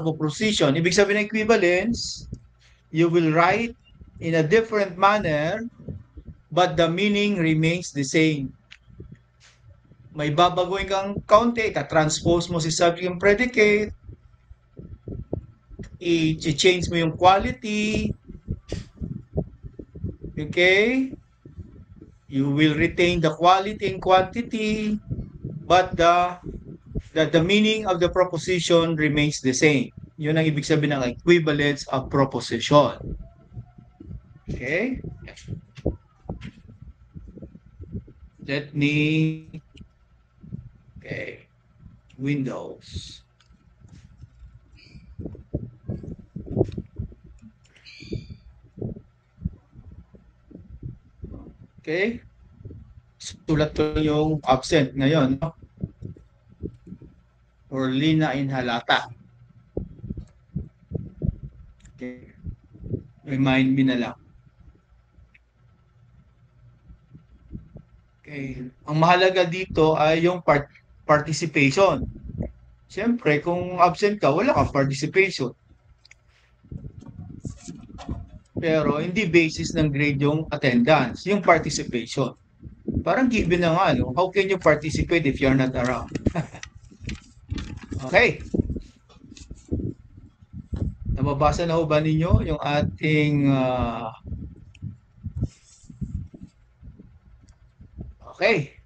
of a proposition. Ibig sabihin ng equivalence, you will write in a different manner, but the meaning remains the same. May babaguhin kang kaunti, transpose mo si subject and predicate, i-change mo yung quality, okay? You will retain the quality and quantity, but the meaning of the proposition remains the same. Yun ang ibig sabihin ng equivalence of proposition. Okay? Let me, okay, Windows. Okay? Sulat ko yung absent ngayon. Orlina Inhalata. Okay. Remind me na lang. Okay. Ang mahalaga dito ay yung participation. Siyempre, kung absent ka, wala kang participation. Pero hindi basis ng grade yung attendance, yung participation. Parang given na nga, no? How can you participate if you're not around? Okay. Nababasa na ho ba ninyo yung ating okay.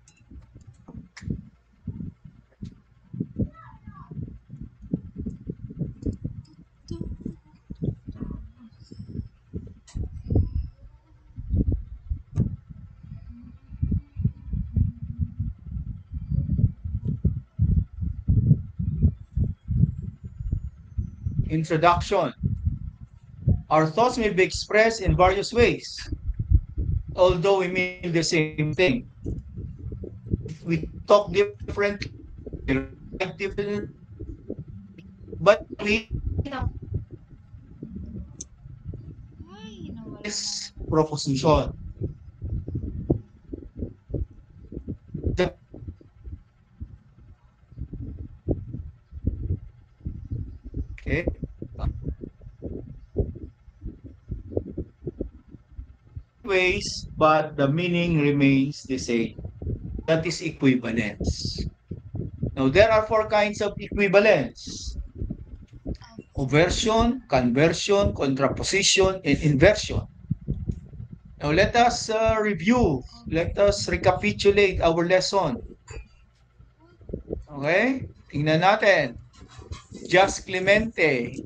Introduction. Our thoughts may be expressed in various ways, although we mean the same thing. We talk differently, but we this proposition. Okay. Ways, but the meaning remains the same. That is equivalence. Now, there are 4 kinds of equivalence: oversion, conversion, contraposition, and inversion. Now, let us review. Let us recapitulate our lesson. Okay? Tingnan natin. Just Clemente.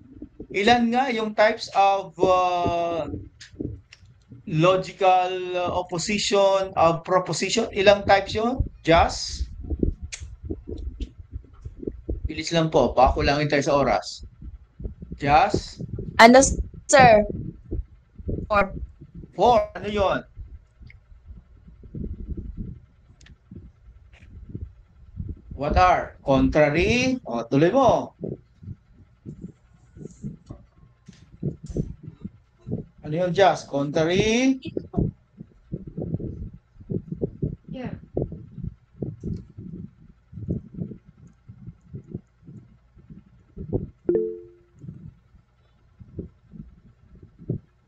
Ilan nga yung types of logical opposition of proposition? Ilang types yun? Just? Bilis lang po. Pakulangin tayo sa oras. Just? Ano, sir? 4. 4. Ano yun? What are? Contrary? O, tuloy mo. Ano yun, just? Contrary? Yeah.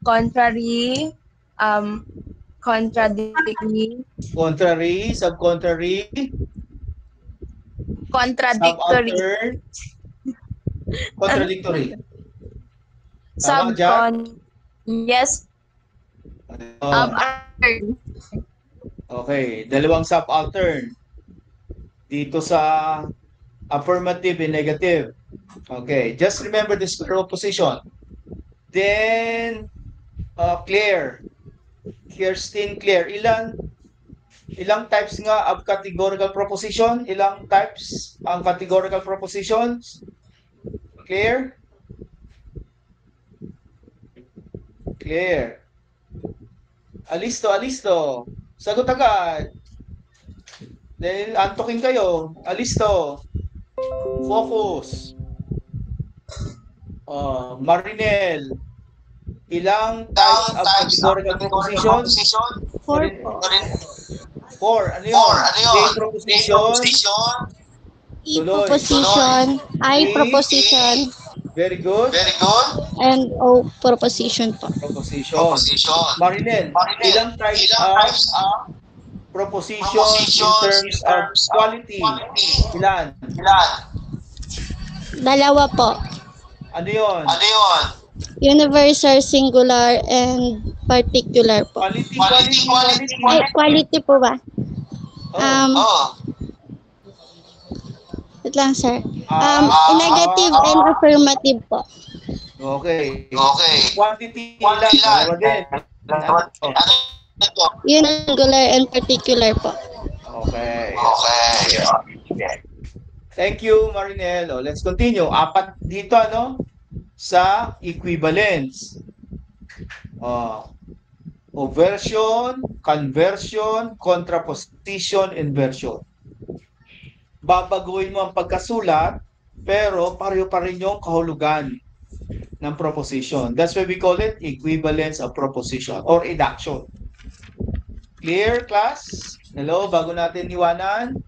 Contrary, contradictory. Contrary, subcontrary, Contradictory. subaltern, contradictory. Tama, Jack? Yes. Altern. Okay, dalawang subaltern. Dito sa affirmative and negative. Okay, just remember the square opposition. Then, Claire. Kirsten, Claire. Ilang types nga of categorical proposition? Ilang types ang categorical propositions? Claire? Claire. Alisto. Sagot agad. Dahil antokin kayo. Alisto. Focus. Marinel. Ilang types of categorical propositions? 4 po. 4. Ano yun? A proposition. E proposition. I proposition. Very good. And O, proposition po. Proposition. Marinel, ilang types of proposition in terms of quality? Ilan? Dalawa po. Ano yun? Universal, singular, and particular po. Quality. Ay, quality po ba? Oh. Wait lang, sir. Negative and affirmative po. Okay. Quantity ilan? Dalawa din. Yun, singular and particular po. Okay. Thank you, Marinel. Let's continue. 4 dito, ano? Sa equivalence. Oversion, conversion, contraposition, inversion. Babaguhin mo ang pagkasulat, pero pareho pa rin yung kahulugan ng proposition. That's why we call it equivalence of proposition or induction. Clear, class? Hello, bago natin iwanan?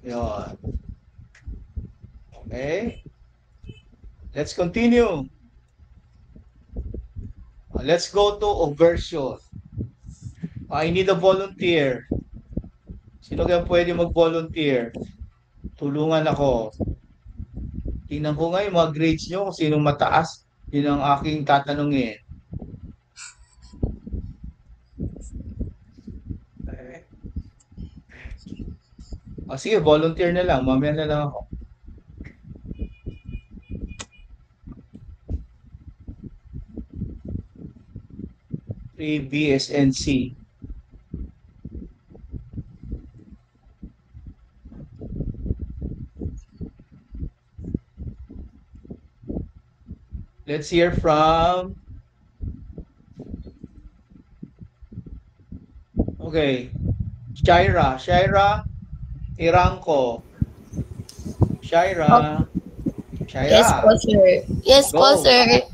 Yun. Okay. Let's continue. Let's go to oversion. I need a volunteer. Sino kaya pwede mag-volunteer? Tulungan ako. Tingnan ko nga yung mga grades nyo kung sinong mataas. Yun ang aking tatanungin. Sige, volunteer na lang. Mamaya na lang ako. BSNC. Let's hear from... Okay. Shaira, Irangko. Shaira. Yes po, sir. Yes po, Go. sir.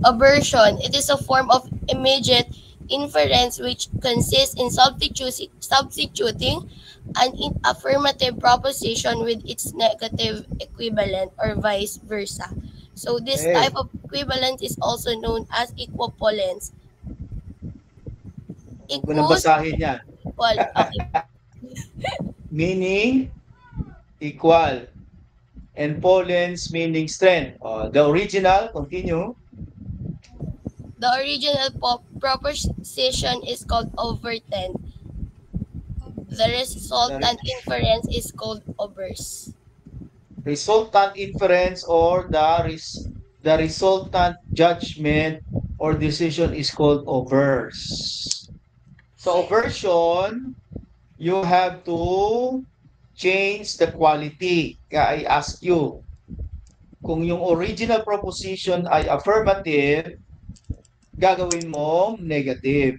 Aversion. It is a form of immediate inference which consists in substituting an affirmative proposition with its negative equivalent or vice versa. So this type of equivalence is also known as equivalence. Huwag ko nang basahin yan. Okay. Meaning equal. And polens meaning strength. The original, continue. The original proposition is called overtend. The resultant inference is called obverse. Resultant inference or the resultant judgment or decision is called obverse. So oversion, you have to change the quality. Kaya I ask you, kung yung original proposition ay affirmative, gagawin mo negative.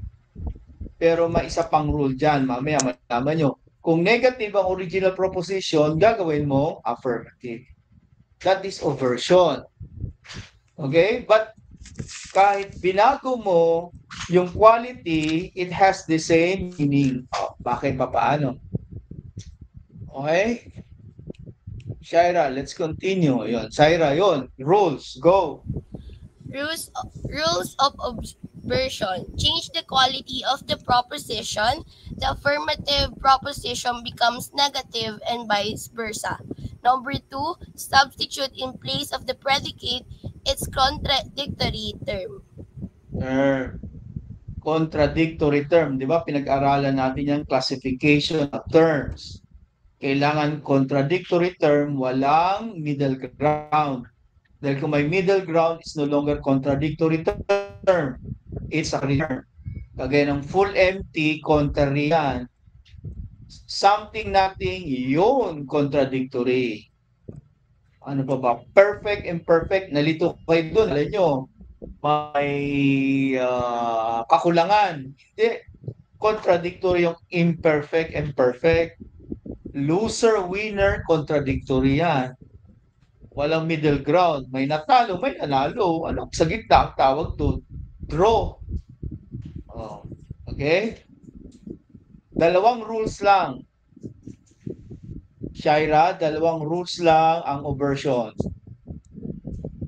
Pero may isa pang rule dyan. Mamaya malaman nyo. Kung negative ang original proposition, gagawin mo affirmative. That is oversion. Okay? But kahit binago mo yung quality, it has the same meaning. Bakit pa paano? Okay? Shaira, let's continue. Yun. Shaira, yun. Rules. Go. Rules of obversion. Change the quality of the proposition. The affirmative proposition becomes negative and vice versa. Number 2, substitute in place of the predicate its contradictory term. Contradictory term. Di ba? Pinag-aralan natin yung classification of terms. Kailangan contradictory term, walang middle ground. Dahil kung may middle ground, it's no longer contradictory term. It's a term. Kagaya ng full empty, contrary yan. Something, nothing, yun, contradictory. Ano pa ba? Perfect, imperfect, nalito kayo doon. Alam nyo, may kakulangan. Hindi. Contradictory yung imperfect and perfect. Loser, winner, contradictory yan. Walang middle ground. May natalo, may nanalo. Ano? Sa gitna ang tawag doon. Draw. Okay? 2 rules lang. Shaira, dalawang rules lang ang oversion.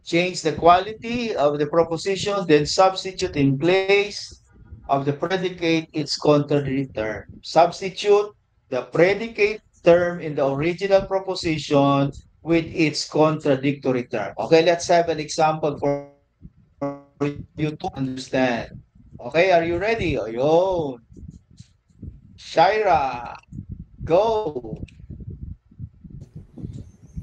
Change the quality of the proposition, then substitute in place of the predicate its contrary term. Substitute the predicate term in the original proposition with its contradictory term. Okay, let's have an example for you to understand. Okay, are you ready? Ayun. Shaira, go.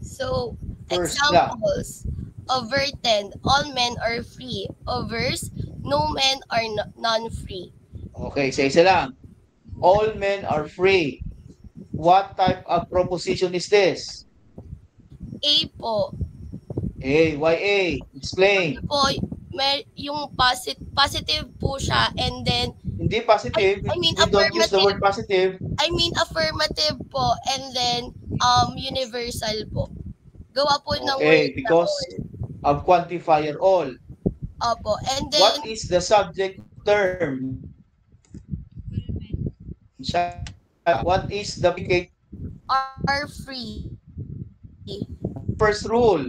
So, First lang. examples. Over 10, all men are free. Overs, no men are non-free. Okay, isa-isa lang. All men are free. What type of proposition is this? A po, A. Why A? Explain. po, yung positive po siya, and then, Hindi positive. I mean We don't use the affirmative, word positive. affirmative po, and then, universal po. Gawa po ng Okay, word na because all. of quantifier all. Opo, and then, What is the subject term? What is the predicate? are free. First rule.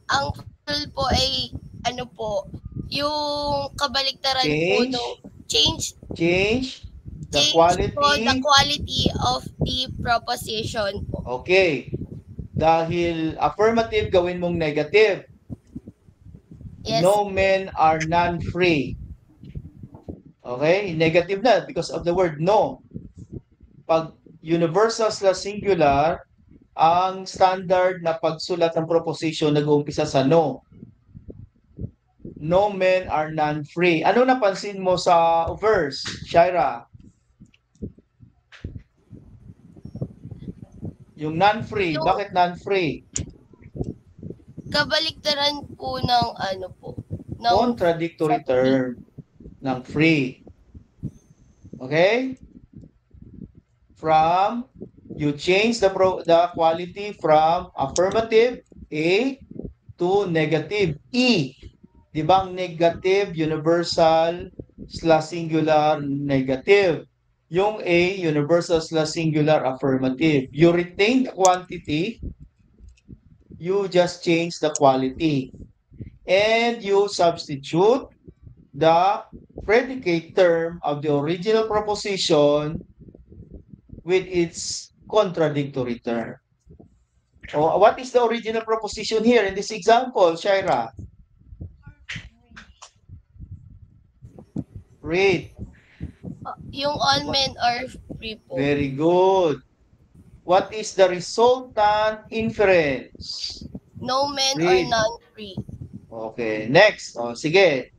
Ang rule po ay, ano po, yung kabaliktaran po Change. no, change The po the quality. quality of the proposition po. Okay. Dahil affirmative, gawin mong negative. Yes. No men are non-free. Okay? Negative na because of the word no. Pag universal slash singular, ang standard na pagsulat ng proposition nag-uumpisa sa no. No men are non-free. Ano napansin mo sa verse, Shaira? Yung non-free. Bakit non-free? Kabaliktaran po ng ano po. Ng Contradictory term ng free. Okay? You change the quality from affirmative A to negative E. Di ba ang negative, universal, slash singular, negative. Yung A, universal slash singular, affirmative. You retain the quantity, you just change the quality. And you substitute the predicate term of the original proposition with its contradictory term. Oh, what is the original proposition here in this example, Shaira? Read. Yung all men are free po. Very good. What is the resultant inference? No men are Read. non-free. Okay, next. Oh, sige.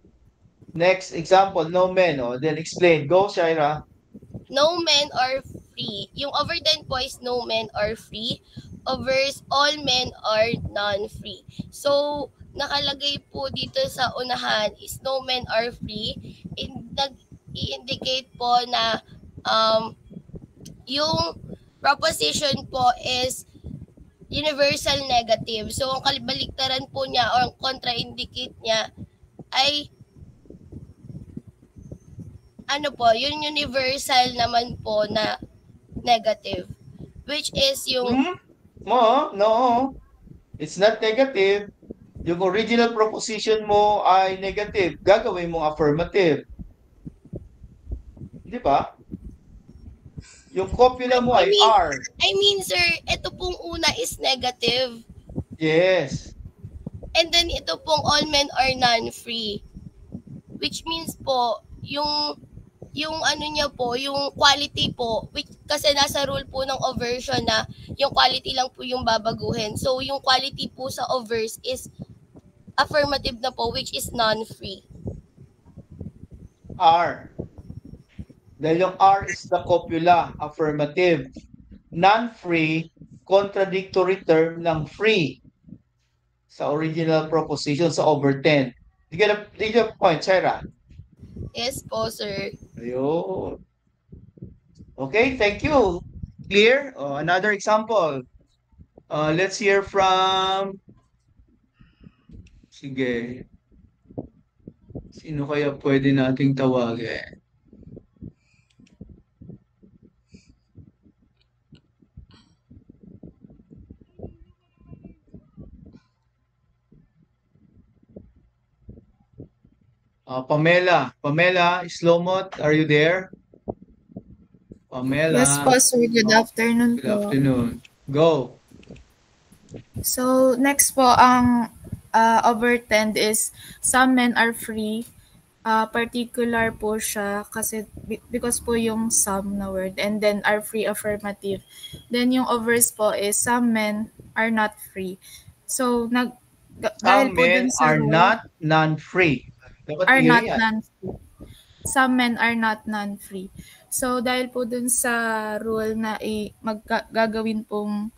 Next example, no men. Oh, then explain. Go, Shaira. No men are free. Yung over 10 po is no men are free. Overs, all men are non-free. So, nakalagay po dito sa unahan is no men are free. Nag-indicate po na yung proposition po is universal negative. So, ang kabaliktaran po niya or ang contraindicate niya ay ano po, yung universal naman po na negative. Which is yung... No. It's not negative. Yung original proposition mo ay negative. Gagawin mo affirmative. Di ba? Yung copula mo ay R. I mean, sir, ito pong una is negative. Yes. And then ito pong all men are non-free. Which means po, yung ano niya po, yung quality po, which, kasi nasa rule po ng oversion na yung quality lang po yung babaguhin. So, yung quality po sa overs is affirmative na po, which is non-free. R. Dahil yung R is the copula, affirmative. Non-free, contradictory term ng free sa original proposition sa over 10. Did you get a point, Sarah? Yes po, sir. Ayun. Okay, thank you. Clear? Another example. Let's hear from... Sige. Sino kaya pwede nating tawagin? Pamela. Pamela Slomot, are you there? Yes Pamela, po, sir. Good afternoon good po. afternoon. Go. So, next po, ang overtend is some men are free. Particular po siya kasi because po yung some na word and then are free affirmative. Then yung overs po is some men are not free. So, dahil Some po men dun sa are rule, not non-free. Dapat are clear not yan. non-free. Some men are not non-free. So, dahil po dun sa rule na gagawin pong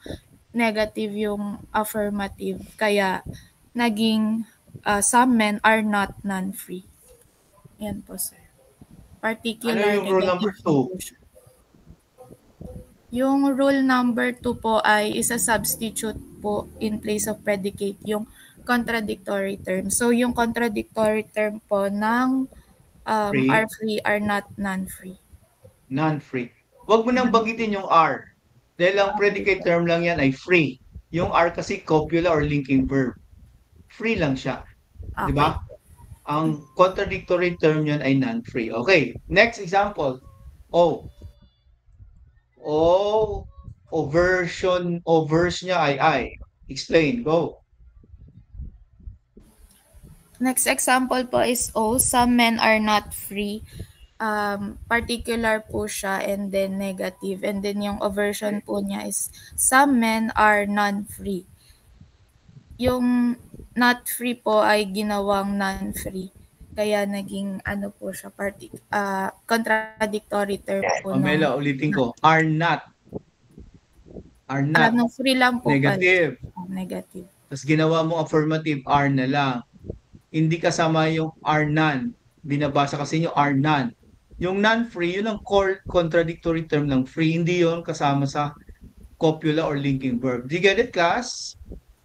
negative yung affirmative. Kaya, naging some men are not non-free. Yan po, sir. Ano Particular yung rule number negative 2? po siya. Yung rule number 2 po ay isa-substitute po in place of predicate yung contradictory term. So, yung contradictory term po ng Free? are free, are not non-free. Non-free. Huwag mo nang banggitin yung are. Dahil ang predicate term lang yan ay free. Yung are kasi copula or linking verb. Free lang siya. Di Okay. ba? Ang contradictory term yan ay non-free. Okay, next example. Verse niya ay I. Explain, go. Next example po is some men are not free. Particular po siya and then negative. And then yung aversion po niya is some men are non-free. Yung not free po ay ginawang non-free. Kaya naging ano po siya, contradictory term po. Pamela, ulitin ko. Are not. Are not. No, free lang po. Negative. Negative. Tapos ginawa mo affirmative, are na lang. Hindi kasama yung are none. Binabasa kasi yung are none. Yung non-free, yun ang core contradictory term ng free. Hindi yun kasama sa copula or linking verb. Do you get it, class?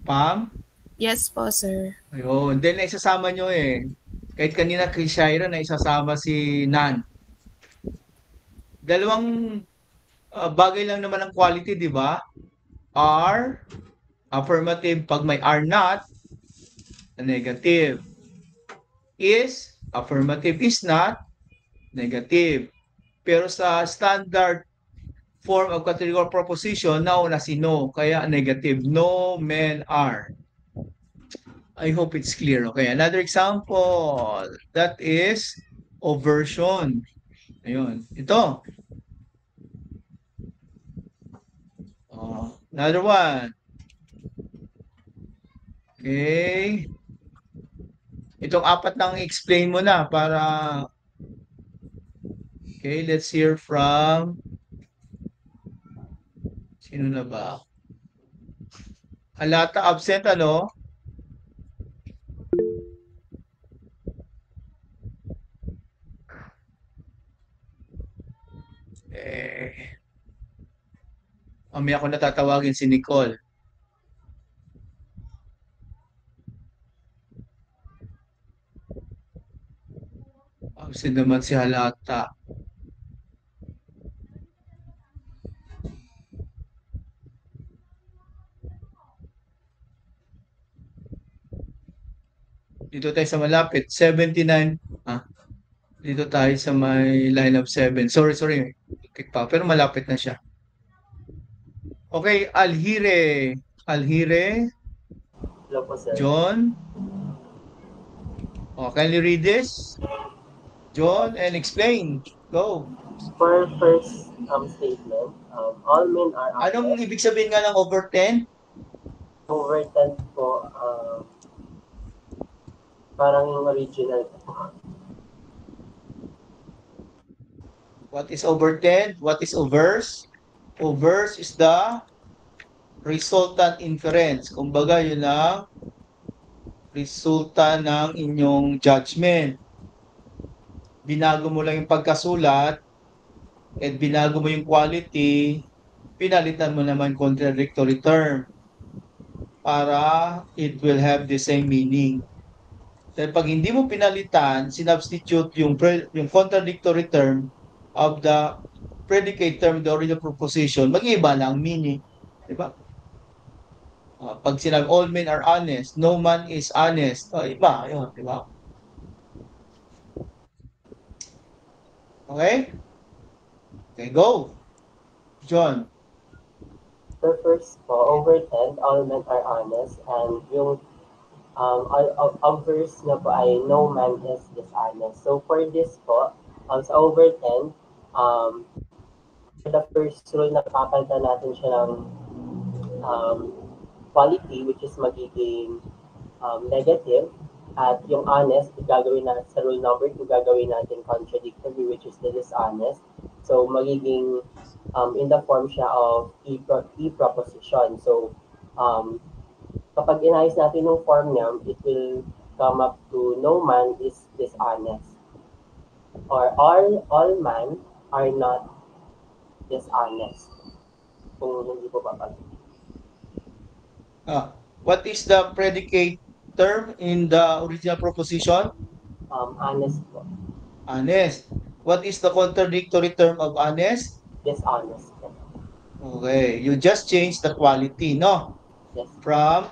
Pam? Yes po, sir. Ayun. Then, naisasama nyo eh. Kahit kanina kay Shaira, naisasama si Nan. Dalawang bagay lang naman ang quality, di ba? Are, affirmative. Pag may are not, negative. Is, affirmative. Is not, negative. Pero sa standard form of categorical proposition, nauna si no. Kaya negative. No men are. I hope it's clear. Okay, another example. That is oversion. Ayun. Ito. Another one. Okay. Itong apat lang explain mo na para okay, let's hear from sino na ba? Alata absent ano? Mamaya ko natatawagin si Nicole. Absent naman si Halata. Dito tayo sa malapit. 79. Dito tayo sa may line of 7. Sorry. Pero malapit na siya. Okay, Alhire. Hello po, sir. John. Can you read this? John, and explain. Go. For first statement, all men are Anong ibig sabihin nga ng over 10? Over 10 po, parang yung original po. What is over 10? What is overs? Overs is the resultant inference. Kumbaga, yun ang resulta ng inyong judgment. Binago mo lang yung pagkasulat at binago mo yung quality, pinalitan mo naman contradictory term para it will have the same meaning. Dahil pag hindi mo pinalitan, sinubstitute yung contradictory term of the predicate term, the original proposition, mag-iba na ang meaning. Diba? Pag sinabi, all men are honest, no man is honest, iba, yun, diba? Okay? Okay, go. John. So first po, over 10, all men are honest. And yung obverse na po ay no man is dishonest. So for this po, sa over 10, for the first rule na papalitan natin siya ng um, quality, which is magiging negative. At yung honest, gagawin natin sa rule number 2, gagawin natin contradictory, which is the dishonest. So magiging in the form siya of e proposition. So kapag inayos natin yung form niya, it will come up to no man is dishonest. Or all man are not dishonest. Kung hindi po papag. What is the predicate term in the original proposition? Honest po. Honest. What is the contradictory term of honest? Dishonest po. Okay, you just change the quality, no? Yes. From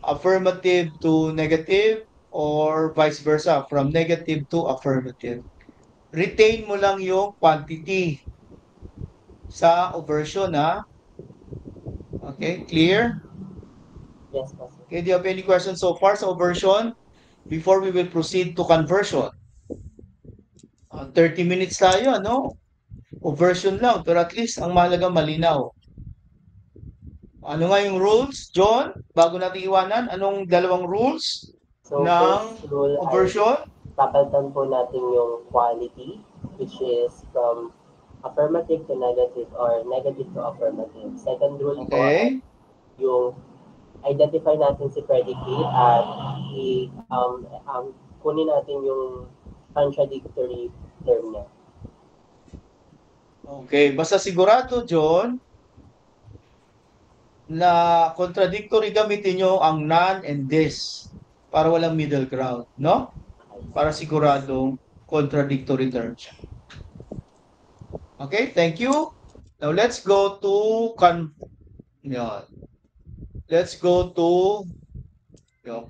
affirmative to negative or vice versa, from negative to affirmative. Retain mo lang yung quantity sa version, ha? Okay, clear? Yes po, sir. Okay, do you have any questions so far sa version before we will proceed to conversion? 30 minutes tayo, no? Version lang, pero at least ang mahalaga malinaw. Ano nga yung rules, John? Bago natin iwanan, anong dalawang rules So ng first rule ay version? papalitan po natin yung quality, which is from affirmative to negative or negative to affirmative. Second rule po ay Okay. yung identify natin si predicate at kunin natin yung contradictory term niya. Okay, basta sigurado, John, na contradictory gamitin nyo ang non and this para walang middle ground, no? Para siguradong contradictory terms. Okay, thank you. Now let's go to let's go to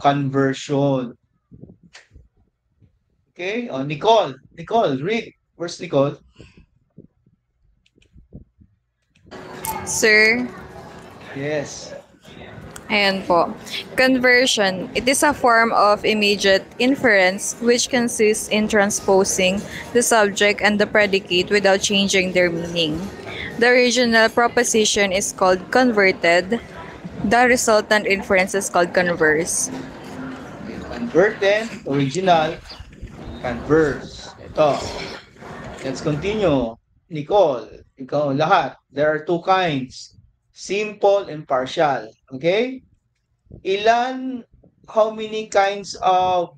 conversion. Okay, Nicole, read. Where's Nicole? Sir, Yes. ayan po. Conversion. It is a form of immediate inference which consists in transposing the subject and the predicate without changing their meaning. The original proposition is called converted. The resultant inference is called converse. Converted, original, converse. Ito. Let's continue. Nicole, ikaw lahat. There are two kinds. Simple and partial. Okay? How many kinds of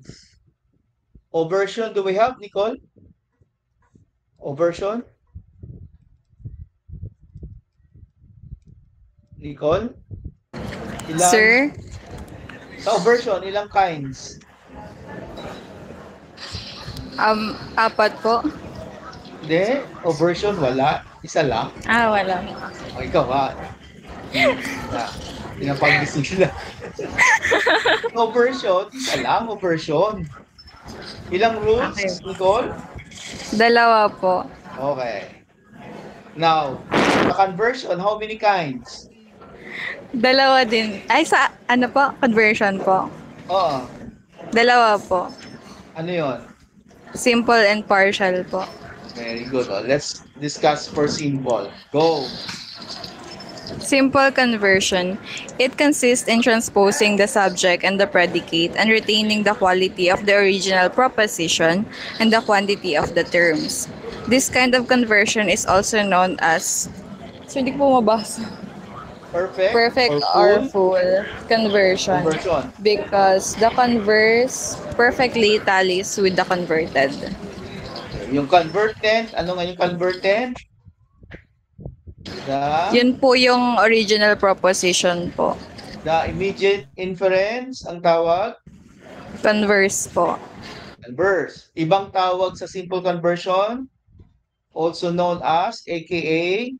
oversion do we have, Nicole? Oversion? Nicole? Sir, Sa oversion, ilang kinds? apat po. Hindi. Oversion, wala. Isa lang. Wala. O, ikaw ha. Pinapagising sila. Oversion, isa lang. Oversion. Ilang rules, Okay. Nicole? Dalawa po. Okay. Now, the conversion, how many kinds? Dalawa din. Ay, sa ano po? Conversion po. Oo. Dalawa po. Ano yon? Simple and partial po. Very good. Let's discuss for simple. Go. Simple conversion. It consists in transposing the subject and the predicate and retaining the quality of the original proposition and the quantity of the terms. This kind of conversion is also known as hindi ko mabasa. Perfect or full conversion. Because the converse perfectly tallies with the converted. Yung converted, ano nga yung converted? Yun po yung original proposition po. The immediate inference, ang tawag? Converse po. Converse. Ibang tawag sa simple conversion, also known as, aka,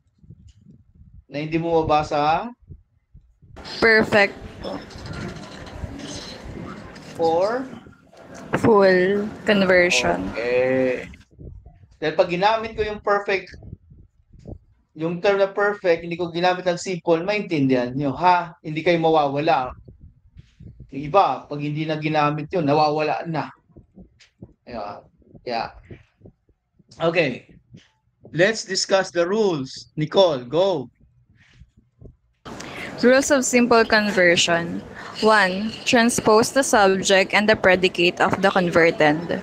na hindi mo mabasa, Perfect. or Full conversion. okay. Dahil pag ginamit ko yung perfect, yung term na perfect, hindi ko ginamit ng simple, maintindihan nyo, ha? Hindi kayo mawawala. Yung iba, pag hindi na ginamit yun, nawawala na. Yeah. Okay. Let's discuss the rules. Nicole, go. Rules of simple conversion. 1. Transpose the subject and the predicate of the converted.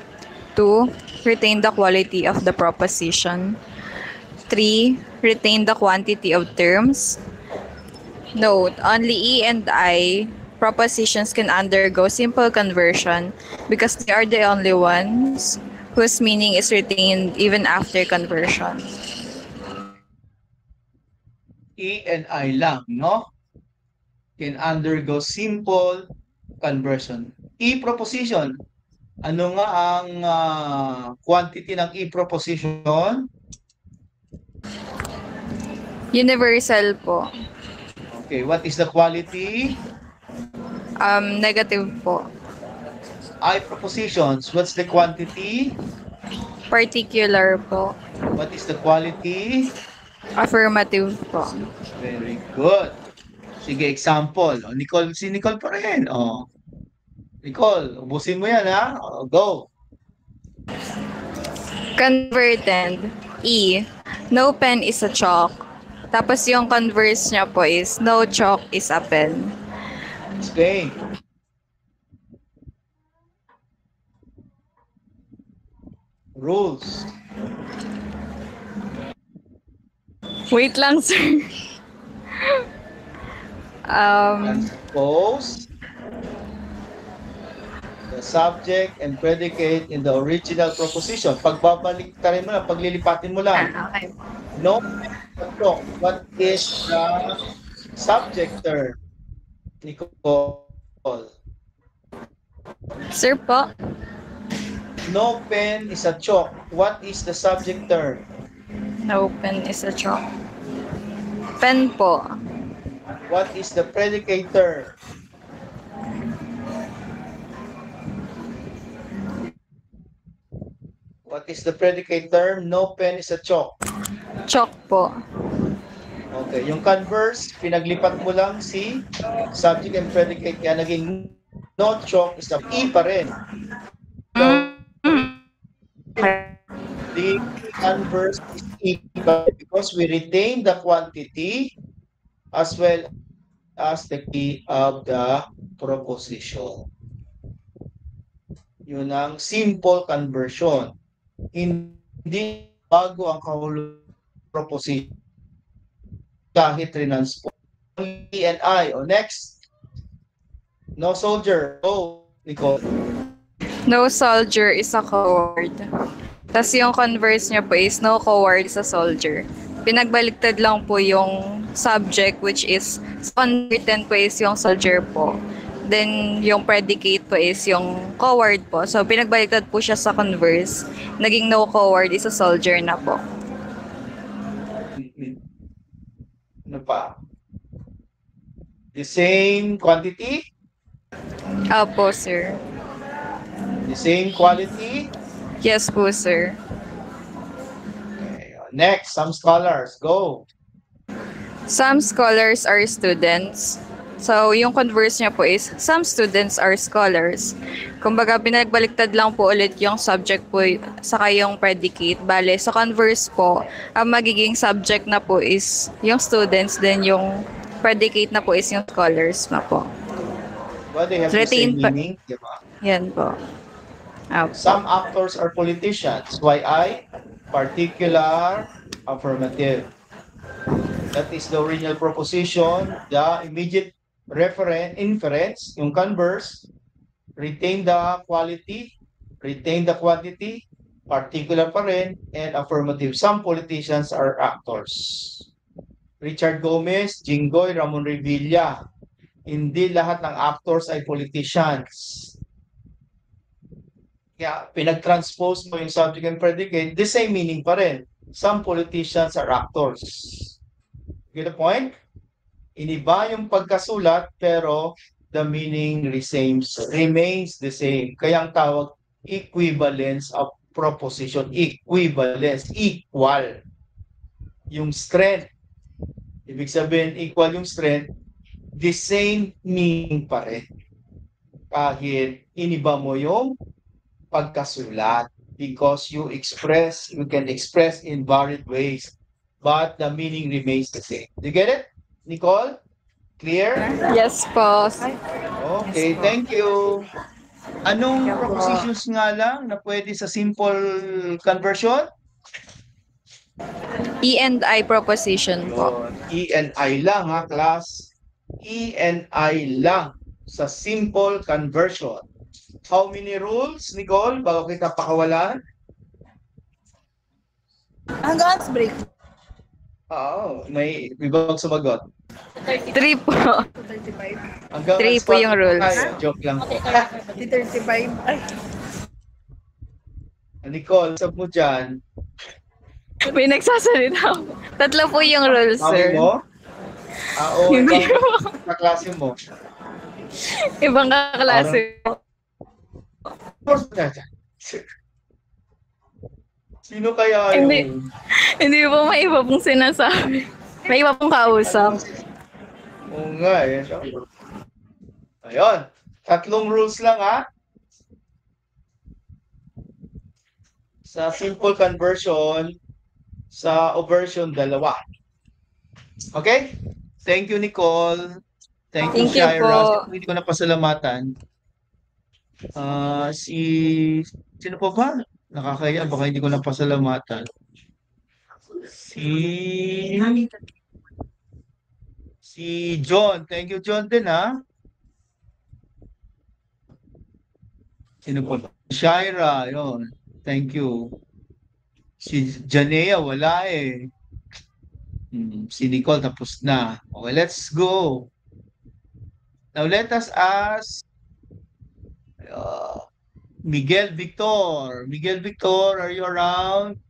2. Retain the quality of the proposition. 3. Retain the quantity of terms. Note, only E and I propositions can undergo simple conversion because they are the only ones whose meaning is retained even after conversion. E and I lang, no? Can undergo simple conversion. E proposition. Ano nga ang quantity ng E proposition? Universal po. Okay, what is the quality? Negative po. I propositions, what's the quantity? Particular po. What is the quality? Affirmative po. Very good. Sige, example. O, Nicole, si Nicole pa rin. O. Nicole, ubusin mo yan, ha? O, go. Converted. E. No pen is a chalk. Tapos yung converse niya po is no chalk is a pen. Explain. Rules. Wait lang, sir. Transpose the subject and predicate in the original proposition. Pagbabalik tayo mo lang, paglilipatin mo lang. Okay. No, what is the subject term? Nicole. Sir po, No pen is a chalk. What is the subject term? no pen is a chalk. Pen po. What is the predicate term? What is the predicate term? No pen is a chalk. Chalk po. Okay, yung converse, pinaglipat mo lang si subject and predicate, kaya naging no chalk is a E pa rin. So, the converse is E because we retain the quantity as well as the key of the proposition. Yun ang simple conversion. Hindi bago ang kahulugan proposition kahit transpose. E and I. O next. No soldier. Oh, Nicole. No soldier is a coward. Tapos yung converse niya po is no coward is a soldier. Pinagbaliktad lang po yung subject which is converted po is yung soldier po. Then yung predicate po is yung coward po. So pinagbaliktad po siya sa converse. Naging no coward is a soldier na po. Ano pa? The same quantity? Opo, sir. The same quality? Yes po, sir. Okay. Next, some scholars. Go. Some scholars are students. So, yung converse niya po is, some students are scholars. Kumbaga, pinagbaliktad lang po ulit yung subject po, saka yung predicate. Bale, sa converse po, ang magiging subject na po is yung students, then yung predicate na po is yung scholars na po. Well, they have the same Retain pa- meaning. Diba? Yan po. Opo. Some actors are politicians. Why I? Particular, affirmative. That is the original proposition. The immediate inference, yung converse, retain the quality, retain the quantity, particular pa rin, and affirmative. Some politicians are actors. Richard Gomez, Jinggoy, Ramon Revilla. Hindi lahat ng actors ay politicians. Kaya pinag-transpose mo yung subject and predicate, the same meaning pa rin. Some politicians are actors. Get the point? Iniba yung pagkasulat pero the meaning remains the same. Kaya ang tawag equivalence of proposition. Equivalence, equal. Yung strength. Ibig sabihin, equal yung strength, the same meaning pa rin. Kahit iniba mo yung pagkasulat because you can express in varied ways, but the meaning remains the same. Do you get it, Nicole? Clear? Yes po. Okay, thank you. Anong propositions nga lang na pwede sa simple conversion? E and I proposition po. Yun. E and I lang ha, class. E and I lang sa simple conversion. How many rules, Nicole, bago kita pakawalan? Hanggang break. Oo, may bang sumagot. 3 po. Hanggang 3 po yung rules. Ay, joke lang po. 35. Ay. Nicole, sab mo dyan. May nagsasalita. 3 po yung rules, Mami sir. mo? Oo, Hindi ibang po. kaklase mo. Ibang kaklase. Sino kaya Hindi. yung... Hindi po may iba pong sinasabi. May iba pong kausap. Oo nga eh. Ayun. 3 rules lang ha. Sa simple conversion, sa oversion, 2. Okay? Thank you, Nicole. Thank you, Thank you Shaira. po. Hindi ko na pasalamatan. Sino pa ba? Nakakaya, baka hindi ko na pasalamatan. Si John. Thank you, John, din, ha? Sino pa ba? Shaira, yun. Thank you. Si Janea, wala eh. Si Nicole, tapos na. Okay, let's go. Now, let us ask Miguel Victor. Miguel Victor, are you around?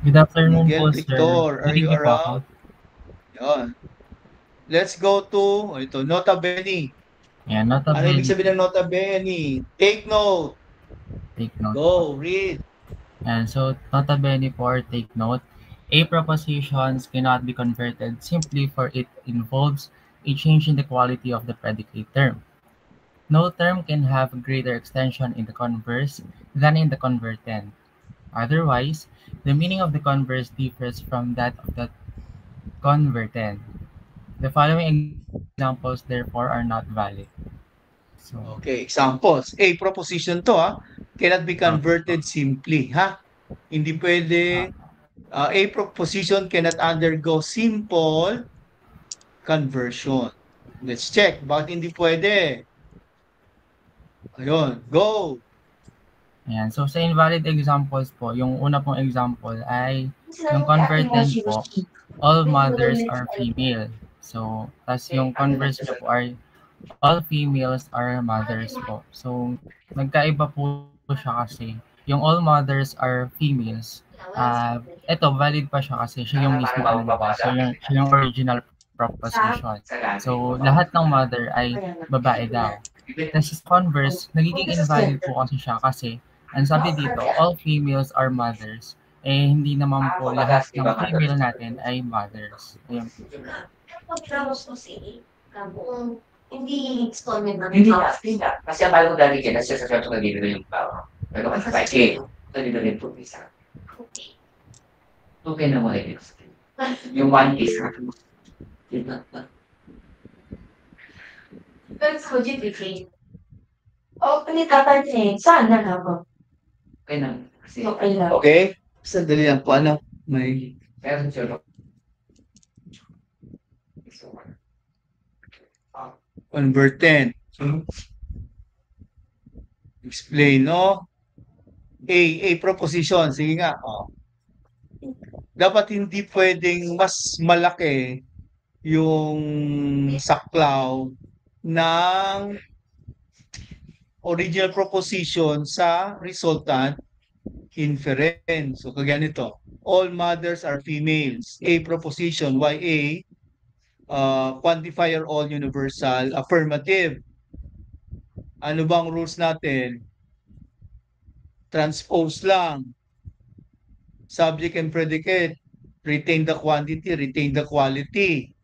Good afternoon Miguel po, sir. Victor, are you Narinig niyo po ako? around? Yun. Let's go to, ito, nota bene. Yan, nota Ano ibig bene. sabihin ng nota bene? Take note. Take note. Go, read. Yan, so nota bene po or take note. A propositions cannot be converted simply for it involves a change in the quality of the predicate term. No term can have greater extension in the converse than in the convertent. Otherwise, the meaning of the converse differs from that of the convertent. The following examples therefore are not valid. So, Okay, examples. A proposition to, ha? Cannot be converted simply, ha? Hindi pwede. A proposition cannot undergo simple conversion. Let's check. Bakit hindi pwede? Ayun, go. ayan. So, sa invalid examples po, yung una pong example ay yung convertent po, all mothers are female. So, tas yung converse niya po ay all females are mothers po. So, nagkaiba po siya kasi yung all mothers are females. Ito, valid pa siya kasi siya yung mismo ano ba? So, siya yung original proposition. So, lahat ng mother ay babae daw. Tapos sa converse, nagiging invalid po kasi siya kasi ang sabi dito, all females are mothers. Eh, hindi naman po lahat ng female natin ay mothers. Ayun. Hindi installment na hindi na. Kasi ang bago dali ka, nasa sa sa dito yung tao. Pero kasi pa dito rin po isa. Okay na mo rin. Yung one is Pero sa GPK, panitatay saan na lang ako? okay na. Kasi Okay lang. Okay? Sandali lang po. Ano? May... meron siya. Convertent. Explain, no? A proposition. Sige nga. Dapat hindi pwedeng mas malaki yung saklaw ng original proposition sa resultant inference. So, kaganito. All mothers are females. A proposition. Why A? Quantifier all universal affirmative. Ano bang rules natin? Transpose lang. Subject and predicate. Retain the quantity, retain the quality.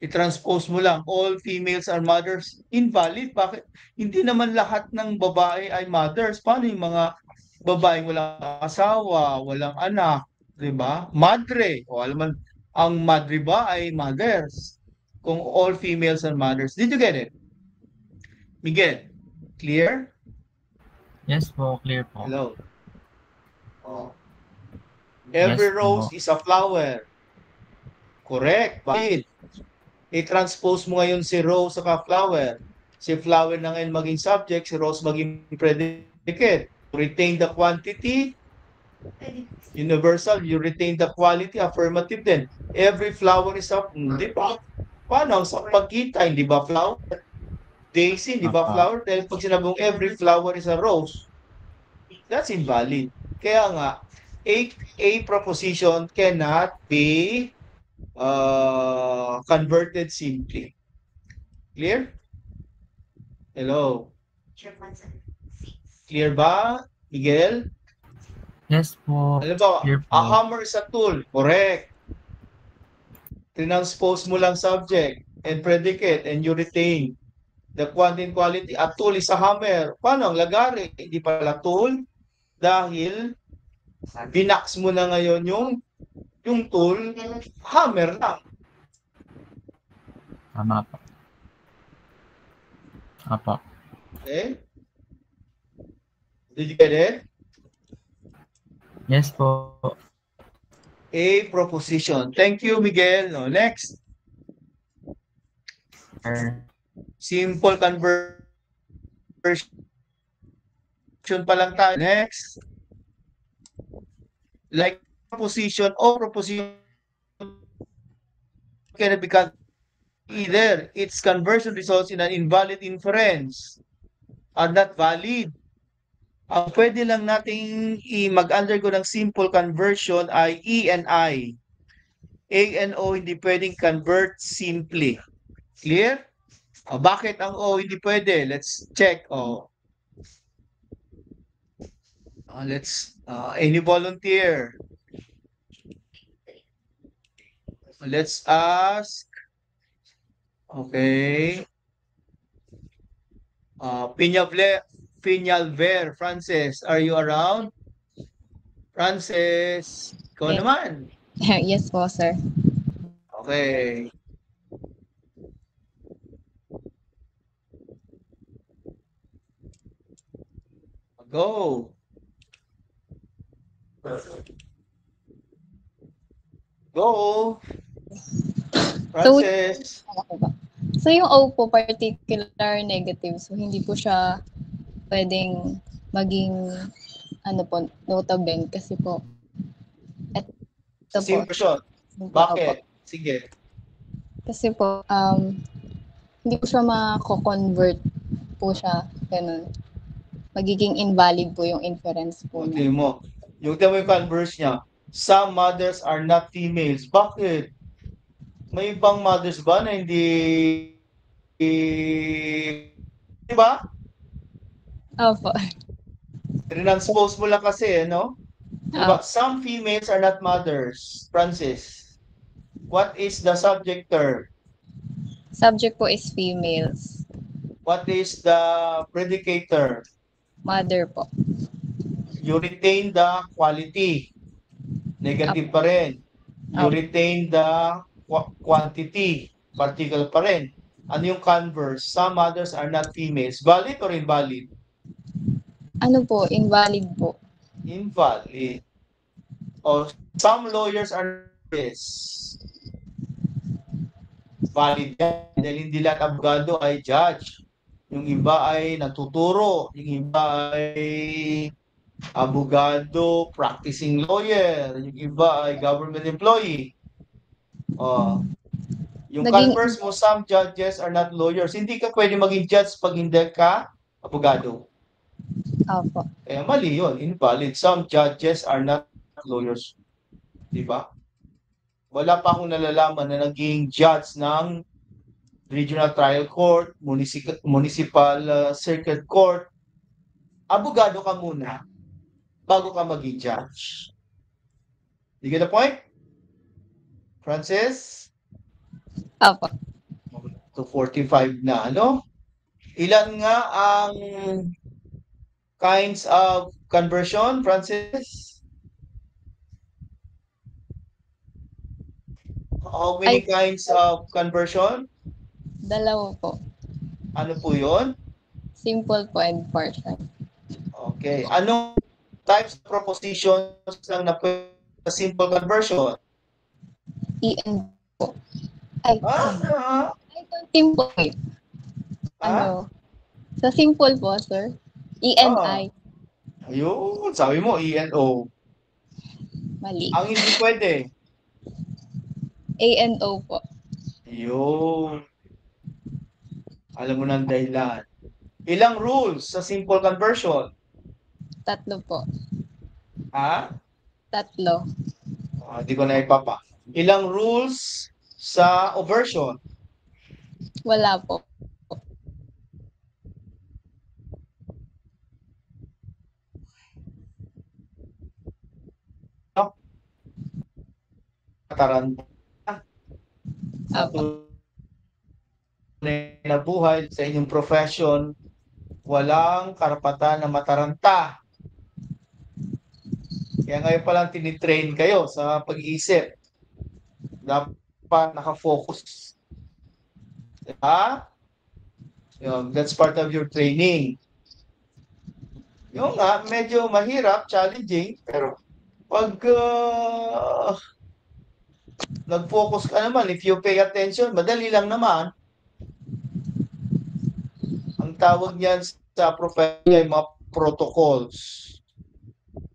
I-transpose mo lang, all females are mothers. Invalid. Bakit? Hindi naman lahat ng babae ay mothers. Paano yung mga babaeng walang asawa, walang anak, di ba? Madre. O alam mo, ang madre ba ay mothers? Kung all females are mothers. Did you get it? Miguel, clear? Yes po, clear po. Hello. Oh. Every Yes, rose po. is a flower. Correct. Valid. I-transpose mo ngayon si rose sa flower. Si flower na ngayon maging subject, si rose maging predicate. Retain the quantity, universal, you retain the quality, affirmative din. Every flower is a, di ba? Paano? Sa pagkita, hindi ba flower? Daisy, di ba flower? Dahil pag sinabong every flower is a rose, that's invalid. Kaya nga, a proposition cannot be converted simply. Clear? Hello? Clear ba, Miguel? Yes po. Alam ba, Clear po. a hammer is a tool. Correct. Transpose mo lang subject and predicate and you retain the quality. A tool is a hammer. Paano? Ang lagari. Hindi pala tool dahil binax mo na ngayon yung tool, hammer lang. Tama po. Apo. Okay? Did you get it? Yes po. A proposition. Thank you, Miguel. No, next. Simple conversion pa lang tayo. Next. Like proposition or proposition cannot be either its conversion results in an invalid inference are not valid. Ang pwede lang nating mag-undergo ng simple conversion ay E and I. A and O hindi pwedeng convert simply. Clear? Bakit ang O hindi pwede? Let's check. Any volunteer? Let's ask. Okay. Piñalver, Frances, are you around? Frances, ikaw Yes. naman. Yes po, sir. Okay. Go. Go. Frances. So yung O po, particular negative. So hindi po siya pwedeng maging notable kasi po. Ito po. Simple. Bakit? Sige. Kasi po, hindi po siya mako-convert po siya. Ganun. Magiging invalid po yung inference po niya. Yung converse niya, some mothers are not females. Bakit? May ibang mothers ba na hindi... Diba? Opo. Transpose mo lang kasi, no? Diba? Some females are not mothers. Francis, what is the subject term? Subject po is females. What is the predicator? Mother po. You retain the quality. Negative pa rin. You retain the quantity. Particle pa rin. Ano yung converse? Some others are not females. Valid or invalid? Ano po? Invalid po. Invalid. Or some lawyers are valid yan. Dahil hindi lahat abogado ay judge. Yung iba ay natuturo. Yung iba ay abogado, practicing lawyer. Yung iba ay government employee. Yung converse mo, some judges are not lawyers. Hindi ka pwede maging judge pag hindi ka abogado. Opo. Kaya mali yun, invalid. Some judges are not lawyers. Diba? Wala pa akong nalalaman na naging judge ng regional trial court, municipal circuit court. Abogado ka muna. bago ka mag-judge. You get the point? Francis? Opo. 2:45 na, ano? Ilan nga ang kinds of conversion, Francis? How many kinds of conversion? Dalawa po. Ano po yun? Simple po and partial. Okay. Anong types of propositions ang na simple conversion? EN po. Ay, simple. Ano? Sa simple po, sir. ENI. Ayun, sabi mo, ENO. Mali. Ang hindi pwede. ANO po. Ayun. Alam mo ng dahilan. Ilang rules sa simple conversion? 3 po. Ha? 3. Di ko na ipapa. Ilang rules sa oversion? Wala po. Taranta. Apo. Na buhay sa inyong profession, walang karapatan na mataranta. Kaya ngayon pa lang tinitrain kayo sa pag-iisip. Dapat nakafocus. Diba? That's part of your training. Yung nga, medyo mahirap, challenging, pero pag nag-focus ka naman, if you pay attention, madali lang naman. Ang tawag niyan sa profession ay mga protocols.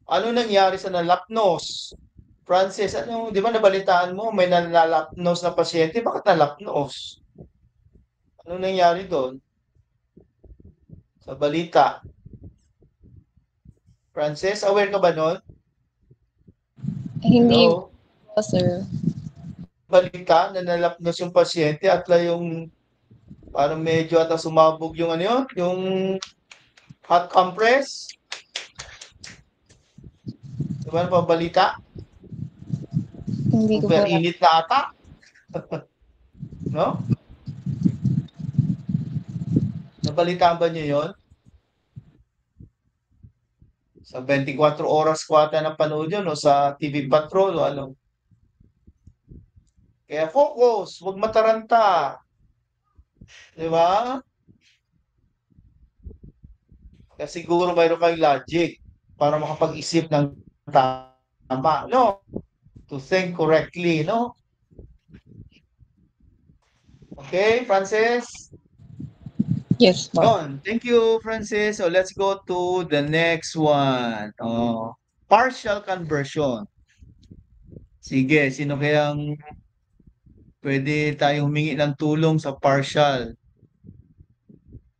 Ano nangyari sa nalapnos? Francis, di ba nabalitaan mo, may nalalapnos na pasyente, bakit nalapnos? Ano nangyari doon? Sa balita. Francis, aware ka ba nun? Hindi po, sir. Balita na nalapnos yung pasyente at yung parang medyo ata sumabog yung ano yun, yung hot compress. Diba na balita? Hindi ko po. Super init na ata. No? Nabalitaan ba niyo yun? Sa 24 oras ko ata napanood yun, no? Sa TV Patrol o ano. Kaya focus, huwag mataranta. Di ba? Kaya siguro mayroon kayong logic para makapag-isip ng tama, no? To think correctly, no? Okay, Francis? Yes po. Yun. Thank you, Francis. So let's go to the next one. Partial conversion. Sige, sino kayang pwede tayong humingi ng tulong sa partial?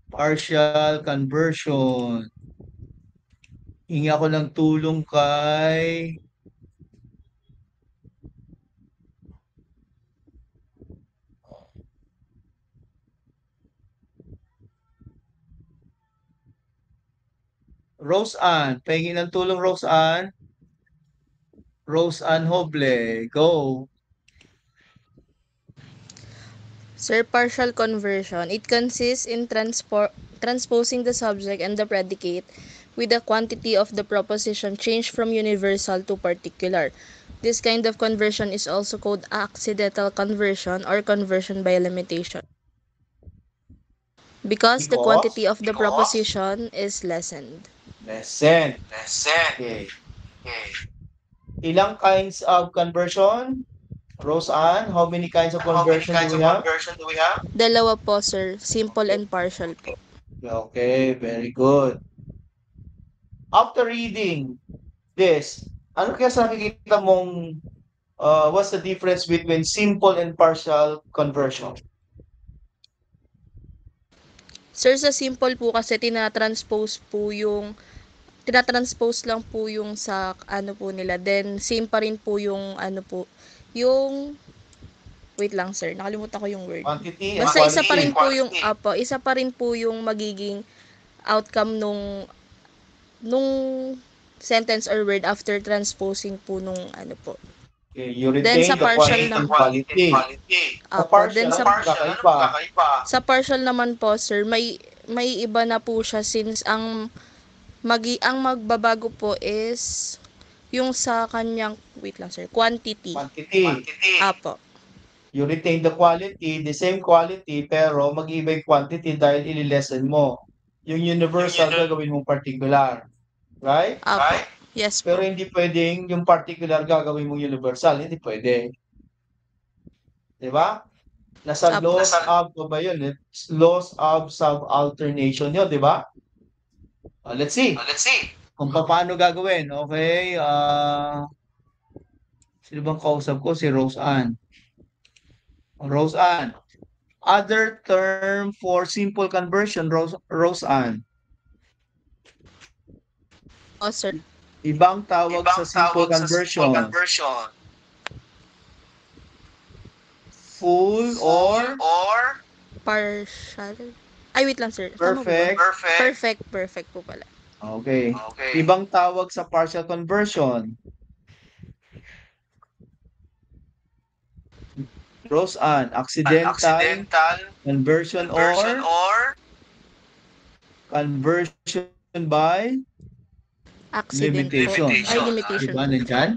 Partial conversion. Hingi ako ng tulong kay Rose Ann. Pahingi ng tulong, Rose Ann. Rose Ann Hoble. Go. Sir, partial conversion. It consists in transposing the subject and the predicate with the quantity of the proposition changed from universal to particular. This kind of conversion is also called accidental conversion or conversion by limitation. Because the quantity of the proposition is lessened. Lessened. Okay. Ilang kinds of conversion? Rose Ann, how many kinds of conversion do we have? Dalawa po, sir. Simple and partial po. Okay, very good. After reading this, ano kaya sa nakikita mong what's the difference between simple and partial conversion? Sir, sa simple po kasi tinatranspose lang po yung sa ano po nila. Then same pa rin po yung ano po, yung wait lang sir, nakalimutan ko yung word. Quantity. Basta isa pa rin po yung magiging outcome nung sentence or word after transposing po nung ano po. Okay, you Then retain sa the partial quality and naman, quality. Sa Apo, partial, then sa kakaiba. sa partial naman po, sir, may iba na po siya since ang magbabago po is yung sa kanyang, wait lang sir, quantity. Apo. You retain the quality, the same quality, pero mag-iiba yung quantity dahil ili-lessen mo. Yung universal gagawin mong particular. Right? Apo. Yes po. Pero hindi pwedeng yung particular gagawin mong universal. Hindi pwede. Diba? Nasa Apo. laws of, ba yun? It's laws of subalternation yun, diba? Let's see. Kung paano gagawin. Okay. Sino bang kausap ko? Si Rose Ann. Rose Ann. Other term for simple conversion, Rose Ann. Oh, sir. Ibang tawag sa simple conversion. Full or Partial. Ay, wait lang sir. Tama po ba? perfect. Perfect po pala. Okay. Ibang tawag sa partial conversion. Rose Ann, accidental conversion or conversion by Accident limitation. po. Ay, limitation. Diba nandyan?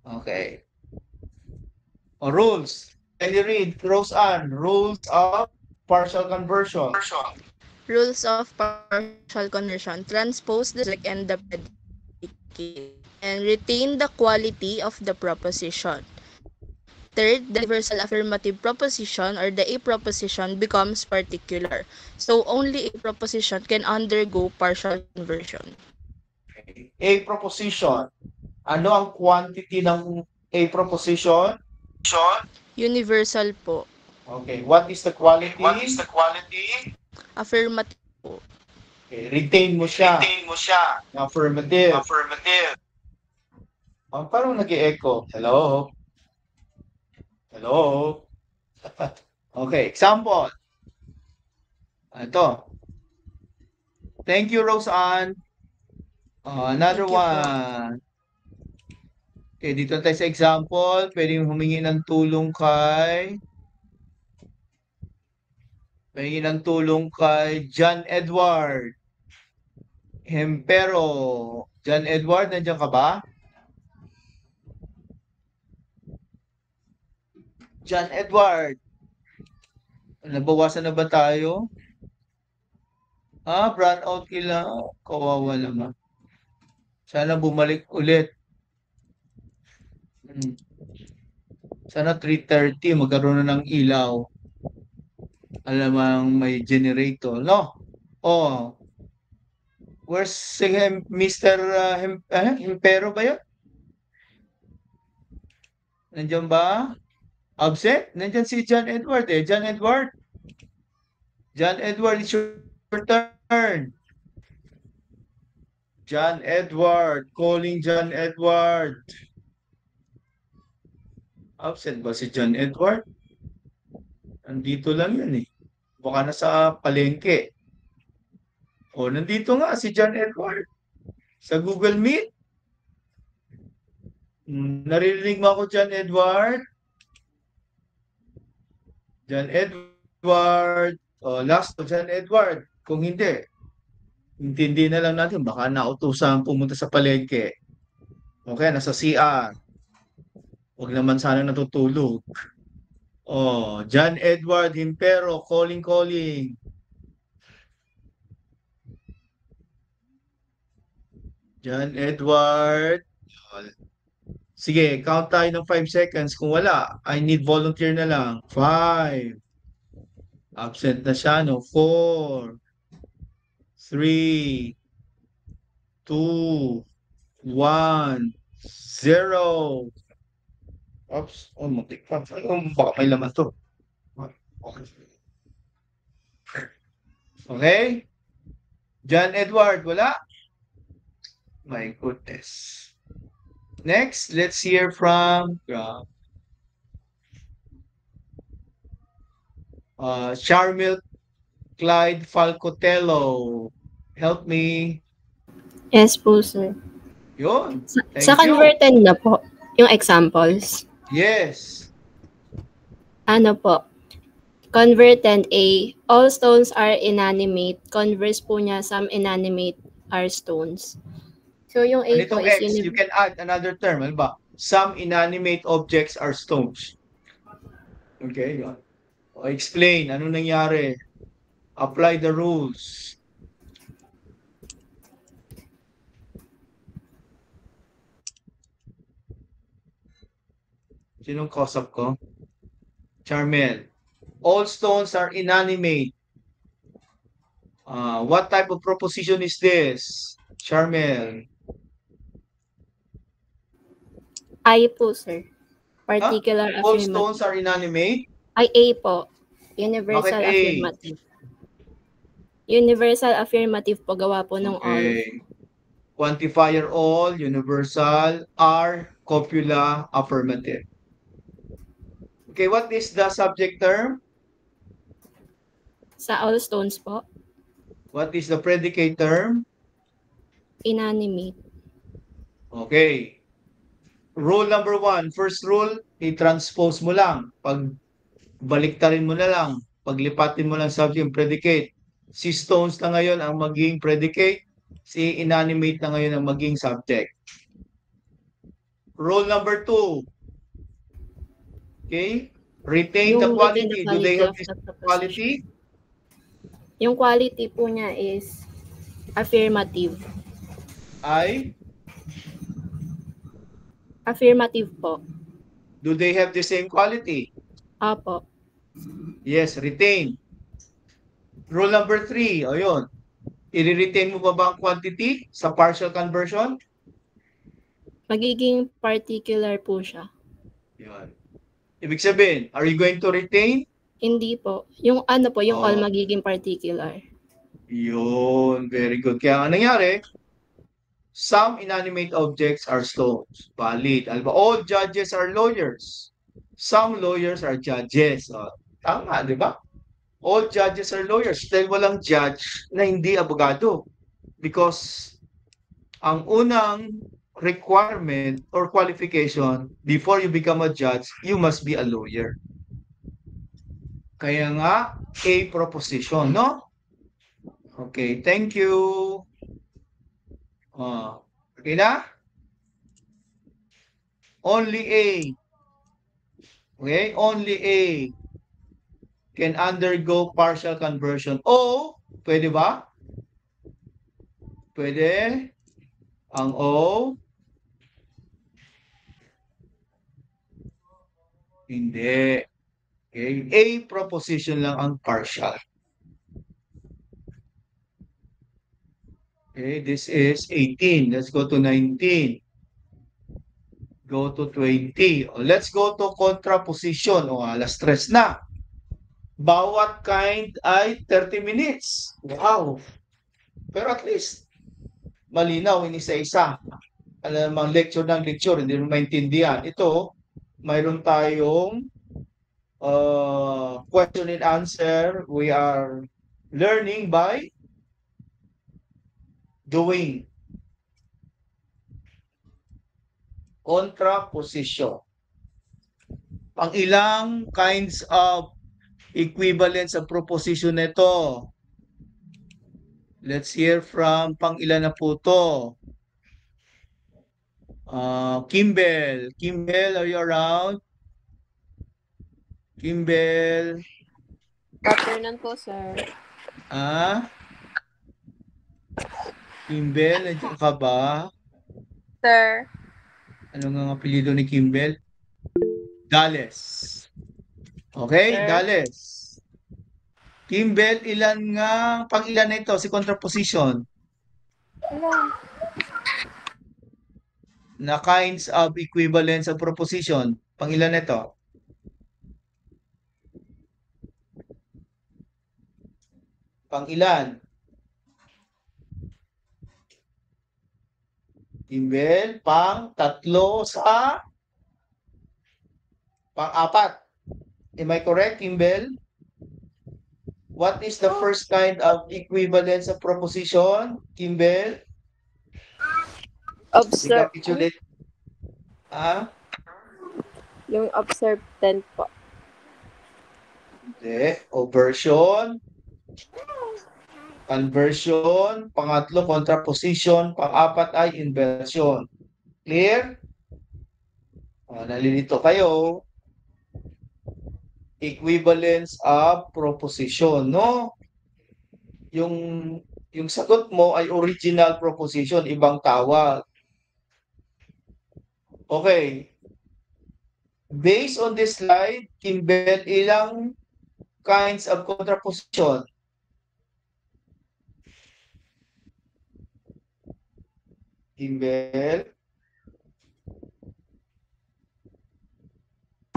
Okay. Rules. Can you read, Rose Ann, rules of partial conversion? Rules of partial conversion. Transpose the subject and the predicate and retain the quality of the proposition. Third, the universal affirmative proposition or the A proposition becomes particular. So, only A proposition can undergo partial conversion. Okay. A proposition. Ano ang quantity ng A proposition? Universal po. Okay. What is the quality? Affirmative po. Okay. Retain mo siya. Affirmative. Parang nag-e-echo. Hello? Okay. Example. Ito. Thank you, Rose Ann. Another Thank you po. one. Okay, dito tayo sa example. Pwedeng humingi ng tulong kay John Edward Hempero. John Edward, nandiyan ka ba? John Edward. Nabawasan na ba tayo? Brown out kila. Kawawa naman. Sana bumalik ulit. Sana 3:30 magkaroon na ng ilaw. Alamang may generator, no? Oh. Where's si Mr. Hempero ba yun? Nandiyan ba? Absent? Nandiyan si John Edward eh. John Edward, it's your turn. John Edward. Calling John Edward. Absent ba si John Edward? Nandito lang yun eh. Baka nasa palengke. Nandito nga si John Edward. Sa Google Meet. Naririnig mo ako, John Edward? John Edward. Last of John Edward. Kung hindi, intindi na lang natin. Baka nautusan pumunta sa palengke. Okay, nasa CR. Huwag naman sana natutulog. John Edward Hempero, calling. John Edward. Sige, count tayo ng 5 seconds. Kung wala, I need volunteer na lang. 5. Absent na siya, no? 4. 3. 2. 1. 0. Oops. Muntik pa. Baka may laman to. Okay? John Edward, wala? My goodness. Next, let's hear from Charmil Clyde Falcotello. Help me. Yes po, sir. Yun. Sa Thank you. converted na po, yung examples. Yes. Ano po? Converted A, all stones are inanimate. Converse po niya, some inanimate are stones. So yung A po Anitong is X, you can add another term. Ano ba? Some inanimate objects are stones. Okay, yun. O, explain. Ano nangyari? Apply the rules. Sinong kausap ko? Charmel. All stones are inanimate. What type of proposition is this? Charmel. I po, sir. Particular All affirmative. stones are inanimate? Ay, A po. Universal Bakit A? affirmative. Universal affirmative po, gawa po ng all. Okay. Quantifier all, universal, R, copula, affirmative. Okay, what is the subject term? Sa all stones po, What is the predicate term? inanimate. Okay. Rule number 1, first rule, i-transpose mo lang. Pag baliktarin mo na lang, paglipatin mo lang subject yung predicate. Si stones na ngayon ang maging predicate, si inanimate na ngayon ang maging subject. Rule number 2. Okay? Retain the quality. Do they have this quality? Yung quality po niya is affirmative. I? Affirmative po. Do they have the same quality? Apo. Yes, retain. Rule number 3, o yun. I-retain mo ba ang quantity sa partial conversion? Magiging particular po siya. Yun. Ibig sabihin, are you going to retain? Hindi po. Yung ano po, yung all magiging particular. Yun, very good. Kaya ang nangyari, some inanimate objects are stones. Valid. All judges are lawyers. Some lawyers are judges. Tama, di ba? All judges are lawyers. Dahil walang judge na hindi abogado. Because ang unang requirement or qualification before you become a judge, you must be a lawyer. Kaya nga, a proposition, no? Okay, thank you. Okay na? Only A. Okay, only A can undergo partial conversion. O, pwede ba? Pwede. Ang O. Hindi. Okay, A proposition lang ang partial. Okay, this is 18. Let's go to 19. Go to 20. Let's go to contraposition. Alas 3 na. Bawat kind ay 30 minutes. Wow. Pero at least, malinaw in isa-isa. Alam naman, lecture ng lecture, hindi mo maintindihan. Ito, mayroon tayong question and answer. We are learning by doing. Contraposition. Pang ilang kinds of equivalence sa proposition nito? Let's hear from pang ilan na po to. Kimbel. Kimbel, are you around? Kimbel. Afternoon po, sir. Kimbel, nandiyan ka ba? Sir. Ano nga ang apelyido ni Kimbel? Dales. Okay, Sir. Dales. Kimbel, pang ilan na ito si contraposition? Na kinds of equivalence of proposition. Pang ilan na ito? Pang ilan? Kimbel, pang 3 sa pang 4. Am I correct, Kimbel? What is the first kind of equivalence of proposition, Kimbel? Observe. Recapitulate. Yung observe 10 po. Hindi. Oversion. Conversion. Pangatlo, contraposition. Pang-apat ay inversion. Clear? Nalilito kayo. Equivalence of proposition, no? Yung sagot mo ay original proposition, ibang tawag. Okay. Based on this slide, Kimbel, ilang kinds of contraposition? Kimbel?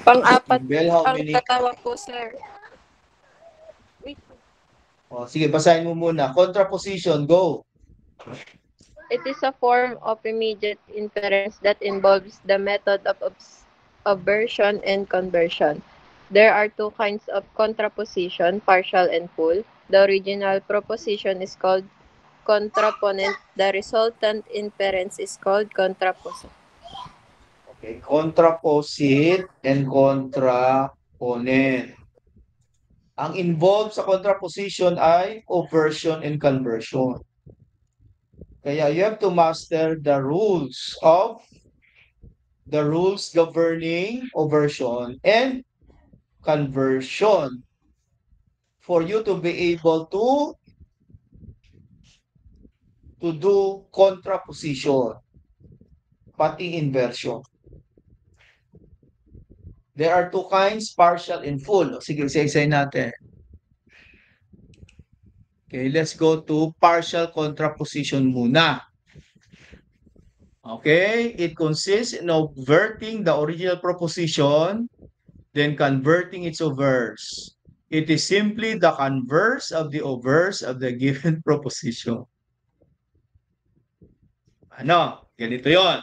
Pang-apat Kimbel, how ang many? tatawa po, sir. Wait. Sige, basahin mo muna. Contraposition, go. It is a form of immediate inference that involves the method of aversion and conversion. There are two kinds of contraposition, partial and full. The original proposition is called contraponent. The resultant inference is called contraposite. Okay, contraposite and contraponent. Ang involved sa contraposition ay aversion and conversion. Kaya you have to master the rules governing aversion and conversion for you to be able to do contraposition, pati inversion. There are two kinds, partial and full. Sige, isa-isay natin. Okay, let's go to partial contraposition muna. Okay, it consists in obverting the original proposition, then converting its obverse. It is simply the converse of the obverse of the given proposition. Ano? Ganito yon.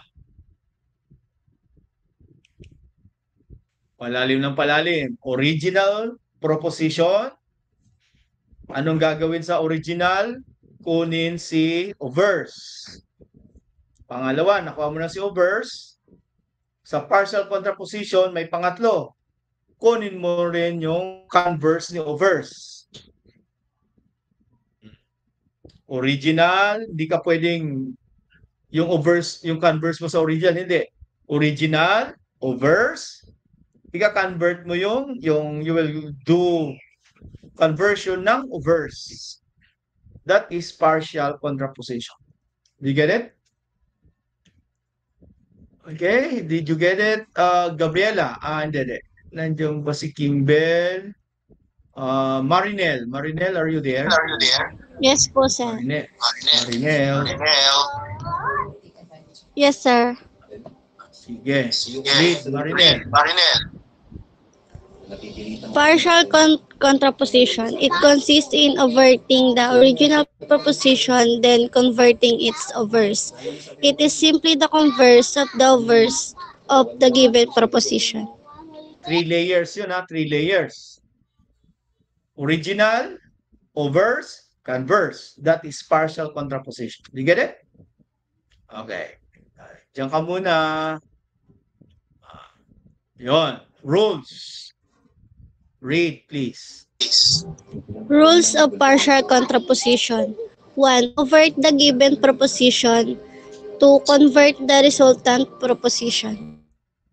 Palalim ng palalim. Original proposition. Anong gagawin sa original? Kunin si obverse. Pangalawa, nakuha mo na si obverse. Sa partial contraposition, may pangatlo. Kunin mo rin yung converse ni obverse. Original, hindi ka pwedeng yung obverse, yung converse mo sa original, hindi. Original, obverse, ika-convert mo yung you will do conversion ng obverse. That is partial contraposition. Did you get it? Okay, did you get it, Gabriela? Hindi. Nandiyan ba si Kimbel? Marinel, are you there? Yes po, sir. Marinel. Yes, sir. Sige. Read, Marinel. Partial contraposition. It consists in averting the original proposition, then converting its obverse. It is simply the converse of the obverse of the given proposition. 3 layers yun, ha? 3 layers. Original, obverse, converse. That is partial contraposition. Do you get it? Okay. Diyan ka muna. Yun. Rules. Read, please. Rules of partial contraposition. 1. Convert the given proposition to convert the resultant proposition.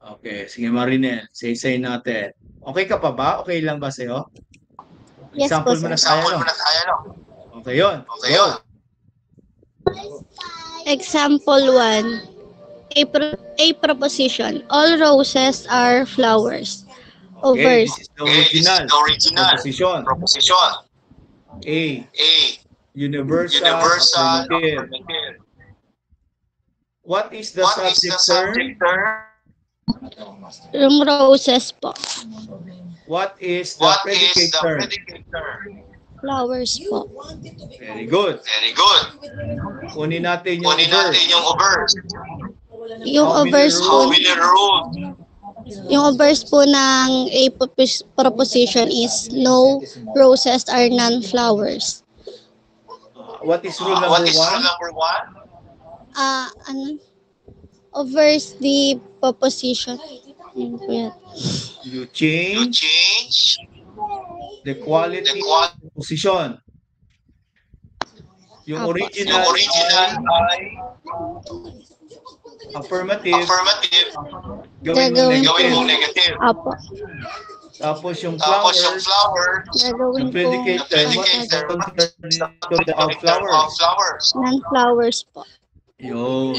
Okay. Sige, Marinel. Say natin. Okay ka pa ba? Okay lang ba sa'yo? Yes po, Example mo sir. na tayo, no? Okay yun. Go. Example 1. A proposition. All roses are flowers. Okay, Obverse. this is the original proposition. A. Universal affirmative. What is the subject term? Yung roses po. What is the predicate term? Flowers po. Very good. Kunin natin yung obverse. Yung obverse po. Yung obverse po ng A proposition is no roses are non-flowers. What is rule number one? Ano? overs the proposition. Yun po yan. You change the quality of the position. Yung Apo. original ay affirmative, gawin mo negative. Apo. Tapos yung flower, Gagawin yung po predicate term, what is the contradiction of flowers? non-flowers po. Yun.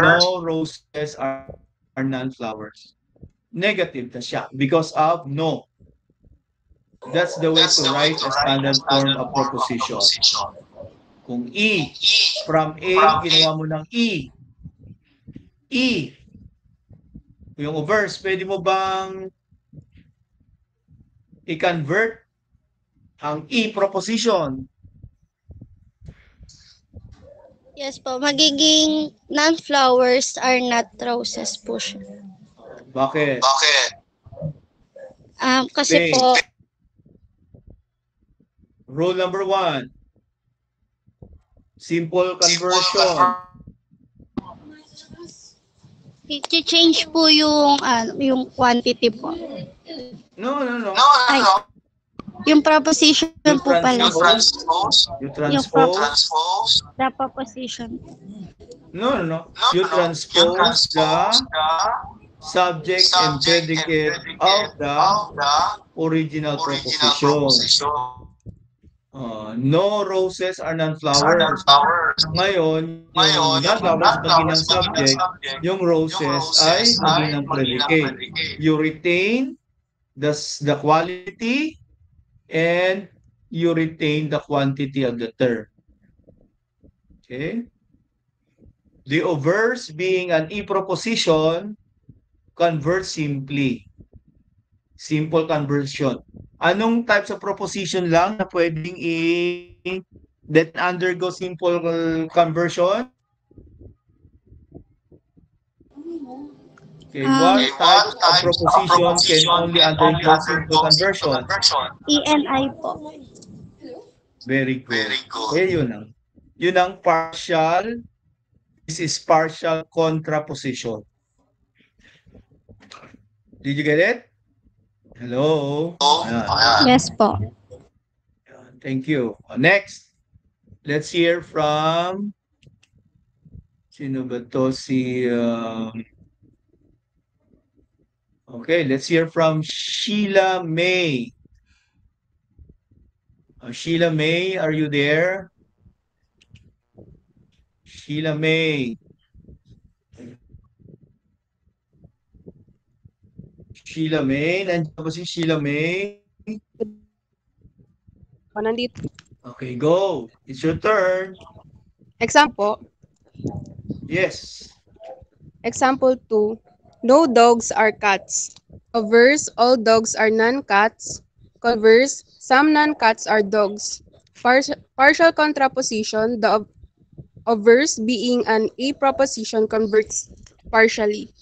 No roses are non-flowers. Negative na siya because of no. That's the way to write a standard form of proposition. Kung E, from A, ginawa mo ng E. E. Yung verse, pwede mo bang i-convert ang E proposition? Yes po, magiging non-flowers are not roses po siya. Bakit? Kasi Okay. po, Rule number 1. Simple conversion. i-change po yung quantity po. No. Ay, yung proposition po pala. You transpose. The proposition. No. You transpose the subject and predicate of the original proposition. No roses are non-flowers. Ngayon, yung non-flowers maging ng subject, yung roses ay maging ng predicate. You retain the quality and you retain the quantity of the term. Okay? The obverse being an E proposition converts simply. Simple conversion. Anong types of proposition lang na pwedeng that undergo simple conversion? Okay, what types of proposition can only undergo simple conversion? ENI po. Very good. Okay, yun ang partial. This is partial contraposition. Did you get it? Hello? Yes po. Thank you. Next, let's hear from sino ba to okay, let's hear from Sheila May. Sheila May, are you there? Sheila May. Sheila May, nandiyan ba si Sheila May? Nandito. Okay, go. It's your turn. Example. Yes. Example 2. No dogs are cats. Obverse, all dogs are non-cats. Converse, some non-cats are dogs. Partial contraposition, the obverse being an A proposition converts partially.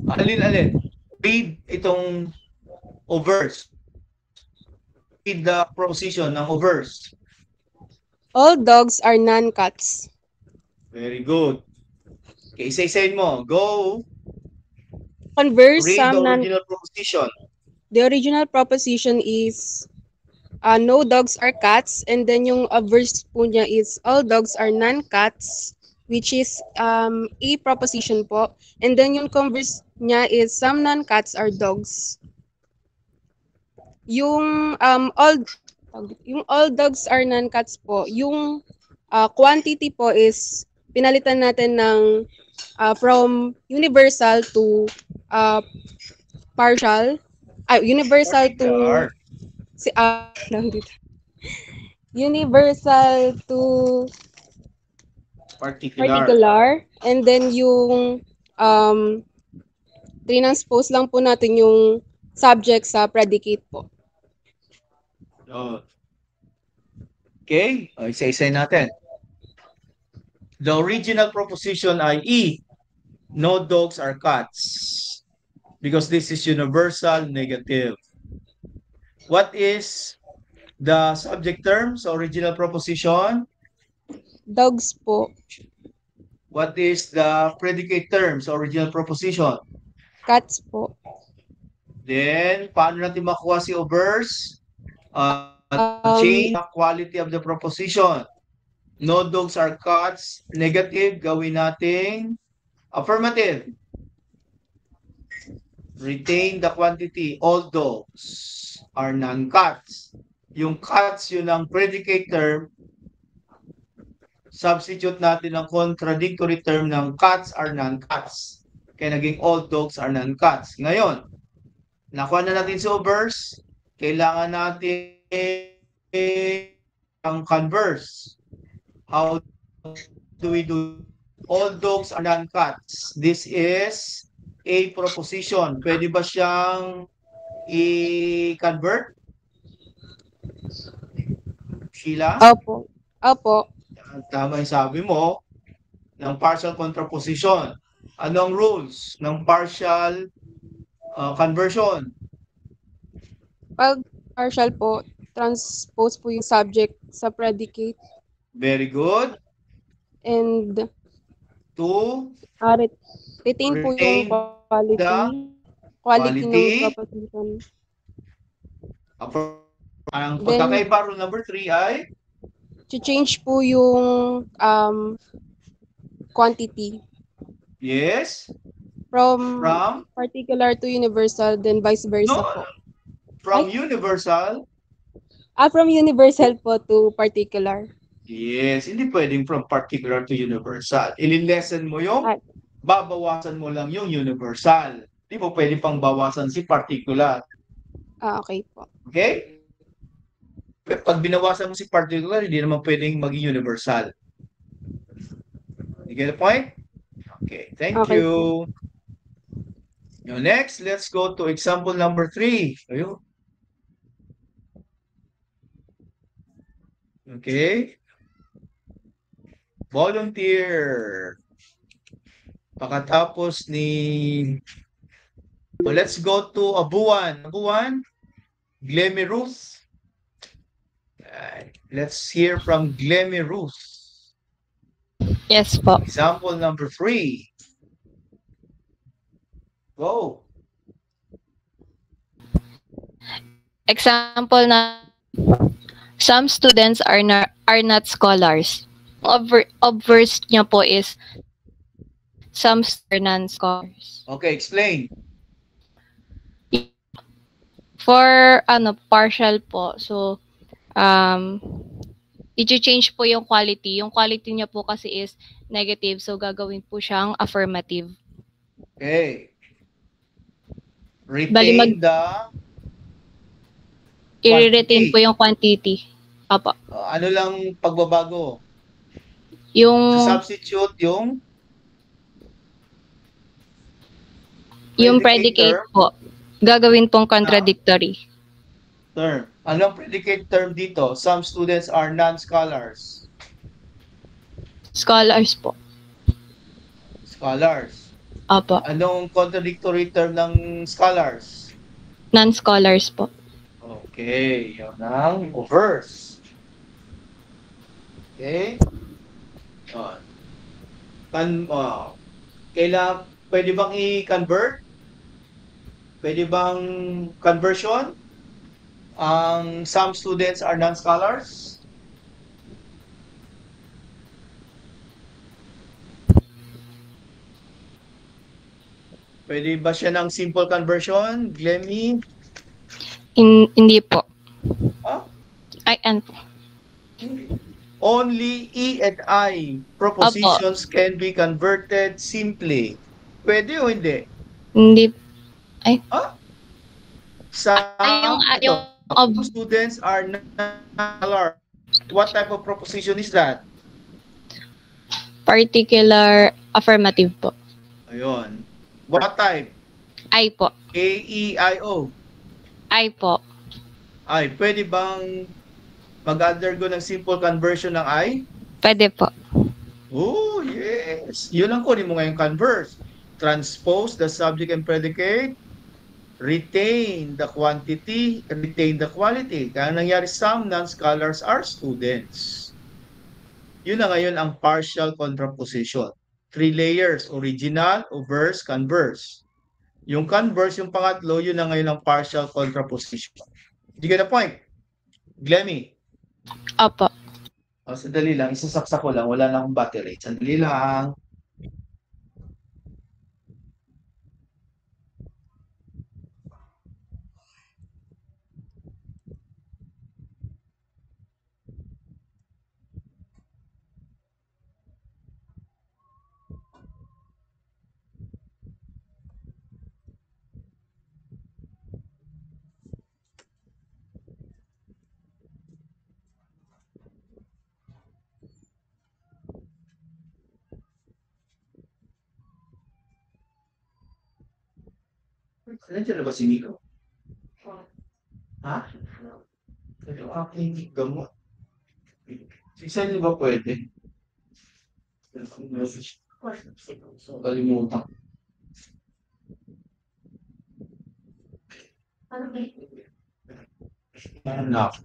Alin? Read itong obverse. Read the proposition ng obverse. All dogs are non-cats. Very good. Okay, isa-isayin mo. Go. Converse, Read some the original proposition. The original proposition is no dogs are cats, and then yung obverse po niya is all dogs are non-cats, which is a proposition po. And then yung converse niya is some non-cats are dogs. Yung all dogs are non-cats po, yung quantity po is pinalitan natin ng from universal to partial. Universal to universal to particular, and then yung transpose lang po natin yung subject sa predicate po. Okay, isa-isay natin. The original proposition ay E. No dogs are cats. Because this is universal negative. What is the subject term sa original proposition? Dogs po. What is the predicate term sa original proposition? Cats po. Then, paano natin makuha si obverse? Change the quality of the proposition. No dogs are cats. Negative, gawin nating affirmative. Retain the quantity. All dogs are non-cats. Yung cats, yun ang predicate term. Substitute natin ang contradictory term ng cats are non-cats. Kaya naging all dogs are non-cats. Ngayon, nakuha na natin si obverse. Kailangan natin ang converse. How do we do? All dogs are non-cats. This is a proposition. Pwede ba siyang i-convert? Sheila? Opo. Opo. Tama yung sabi mo ng partial contraposition. Ano ang rules ng partial conversion? Pag partial po, transpose po yung subject sa predicate. Very good. And To retain po retain yung quality. Quality ng quality. proposition. Ang Then, pagkakaiba rule number 3 ay change po yung quantity yes. from From particular to universal, then vice versa no, po. from universal. From universal po to particular. Yes, hindi pwedeng from particular to universal. Ililesen mo yung babawasan mo lang yung universal. Hindi mo pwedeng pang bawasan si particular. Okay po. Okay? Pag binawasan mo si particular, hindi naman pwedeng maging universal. You get the point? Okay, thank Okay. you. Now next, let's go to example number 3. Ayun. Okay. Volunteer. Pagkatapos ni... Well, let's go to Abuan. Abuan, Glemmy Ruth. Let's hear from Glemmy Ruth. Yes po. Example number 3. Go. Example na some students are not scholars. Obverse niya po is some are non-scholars. Okay, explain. For partial po. So i-change po yung quality. Yung quality niya po kasi is negative, so gagawin po siyang affirmative. Okay. Bali Retain the i-retain po yung quantity. Apo. ano lang pagbabago? Yung Substitute yung predicate term. po. Gagawin pong contradictory. Term. Anong predicate term dito? Some students are non-scholars. Scholars po. Scholars. Apo. Anong contradictory term ng scholars? Non-scholars po. Okay, yun ang obverse. Okay? Pwede bang i-convert? Pwede bang conversion? Some students are non-scholars? Pwede ba siya ng simple conversion, Glemmy? Hindi po. Huh? Ano po. Only E and I propositions can be converted simply. Pwede o hindi? Hindi. Ay. Some students are non-scholars. What type of proposition is that? Particular affirmative po. Ayun. What type? I po. A, E, I, O. I po. Ay, pwede bang mag-undergo ng simple conversion ng I? Pwede po. Oh, yes. Yun ang kunin mo ngayong converse. Transpose the subject and predicate. Retain the quantity. Retain the quality. Kaya nangyari, some non-scholars are students. Yun na ngayon ang partial contraposition. three layers, original, obverse, converse. Yung converse, yung pangatlo, yun na ngayon ang partial contraposition. Do you get the point? Glemmy? Opo. O, sandali lang, isasaksak ko lang, wala na akong battery. Sandali lang. Nandiyan na ba si Nico? Ha? Ito aking gamot. Isa niyo ba pwede? Kalimutan. Anak.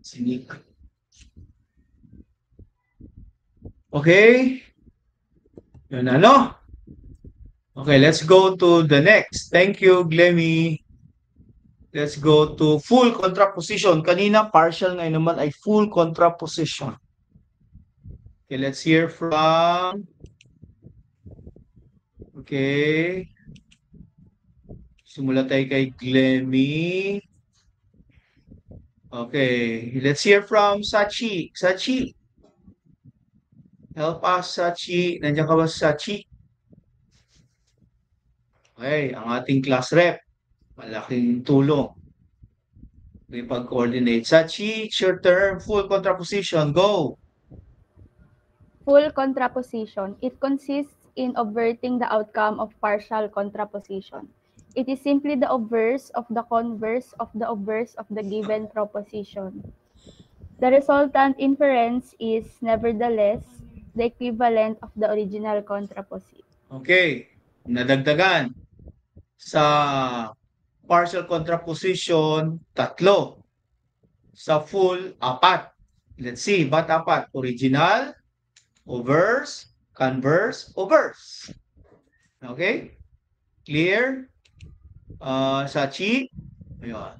Si Nick. Okay. Yun ano? Okay, let's go to the next. Thank you, Glemmy. Let's go to full contraposition. Kanina, partial, ngayon naman ay full contraposition. Okay, let's hear from... Okay. Simula tayo kay Glemmy. Okay, let's hear from Sachi. Sachi. Help us, Sachi. Nandiyan ka ba, Sachi? Okay, ang ating class rep. Malaking tulong. May pag-coordinate. Sachi, it's your turn. Full contraposition. Go. Full contraposition. It consists in obverting the outcome of partial contraposition. It is simply the obverse of the converse of the obverse of the given proposition. The resultant inference is, nevertheless, the equivalent of the original contraposition. Okay. Nadagdagan sa partial contraposition, 3. Sa full, 4. Let's see, ba't 4? Original, obverse, converse, obverse. Okay? Clear? Sachi? Ayun.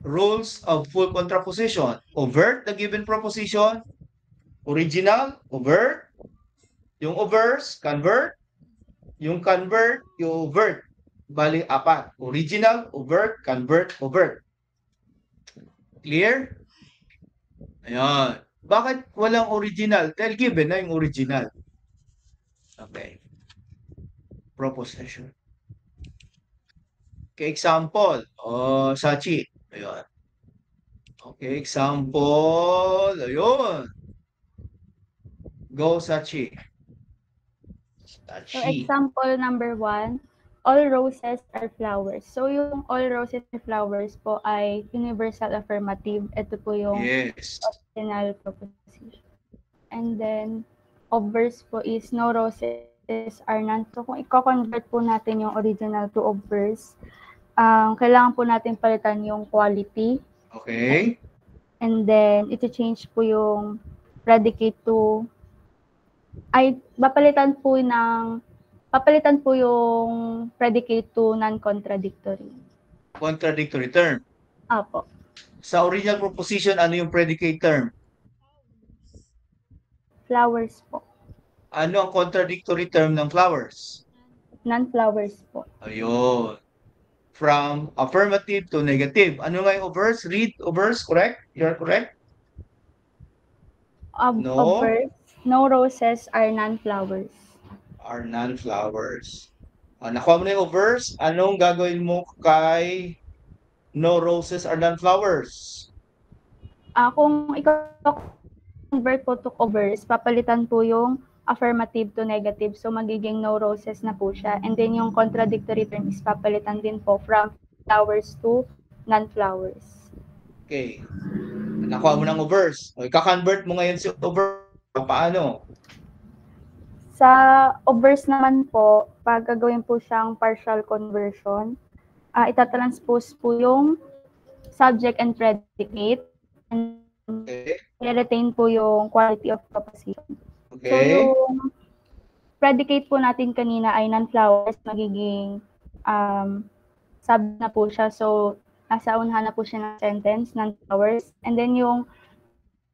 Rules of full contraposition. Overt the given proposition. Original, overt. Yung obverse, convert. Yung convert, yung overt. Bali, 4. Original, overt, convert, overt. Clear? Ayan. Bakit walang original? Dahil given na yung original. Okay. Proposition. Okay, example. Sachi. Ayun. Okay, example. Ayun. Go, Sachi. So example number 1, all roses are flowers. So yung all roses are flowers po ay universal affirmative. Ito po yung original proposition. And then, obverse po is no roses are none. So kung i-convert po natin yung original to obverse, kailangan po natin palitan yung quality. Okay. And then, ito-change po yung predicate to papalitan po yung predicate to non-contradictory. Contradictory term. Apo. Sa original proposition, ano yung predicate term? Flowers po. Ano ang contradictory term ng flowers? Non-flowers po. Ayun. From affirmative to negative. Ano nga yung obverse? Read obverse, correct? You're correct? No. Obverse, no roses are non-flowers. Are non-flowers. Nakuha mo na yung obverse. Anong gagawin mo kay no roses are non-flowers? Kung i-convert po to obverse, papalitan po yung affirmative to negative. So, magiging no roses na po siya. And then, yung contradictory term is papalitan din po from flowers to non-flowers. Okay. Nakuha mo ng obverse. O, ika-convert mo ngayon si obverse. Paano? Sa obverse naman po, pag gagawin po siyang partial conversion, itatranspose po yung subject and predicate. And i-retain po yung quality of proposition. Okay. So, yung predicate po natin kanina ay non-flowers, magiging subject na po siya. So, nasa unahan na po siya ng sentence, non-flowers. And then yung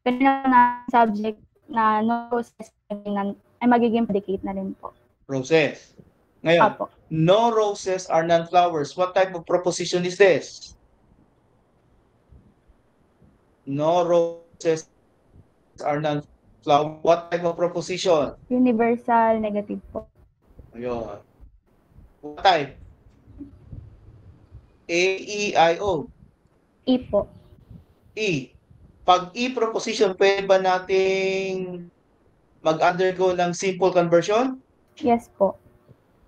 kanina na subject na no roses ay magiging predicate na rin po. Roses. Ngayon, no roses are non-flowers. What type of proposition is this? No roses are non-flowers. What type of proposition? Universal negative po. Ayun. What type? A, E, I, O. E po. E. Pag E proposition, pwede ba nating mag-undergo ng simple conversion? Yes po.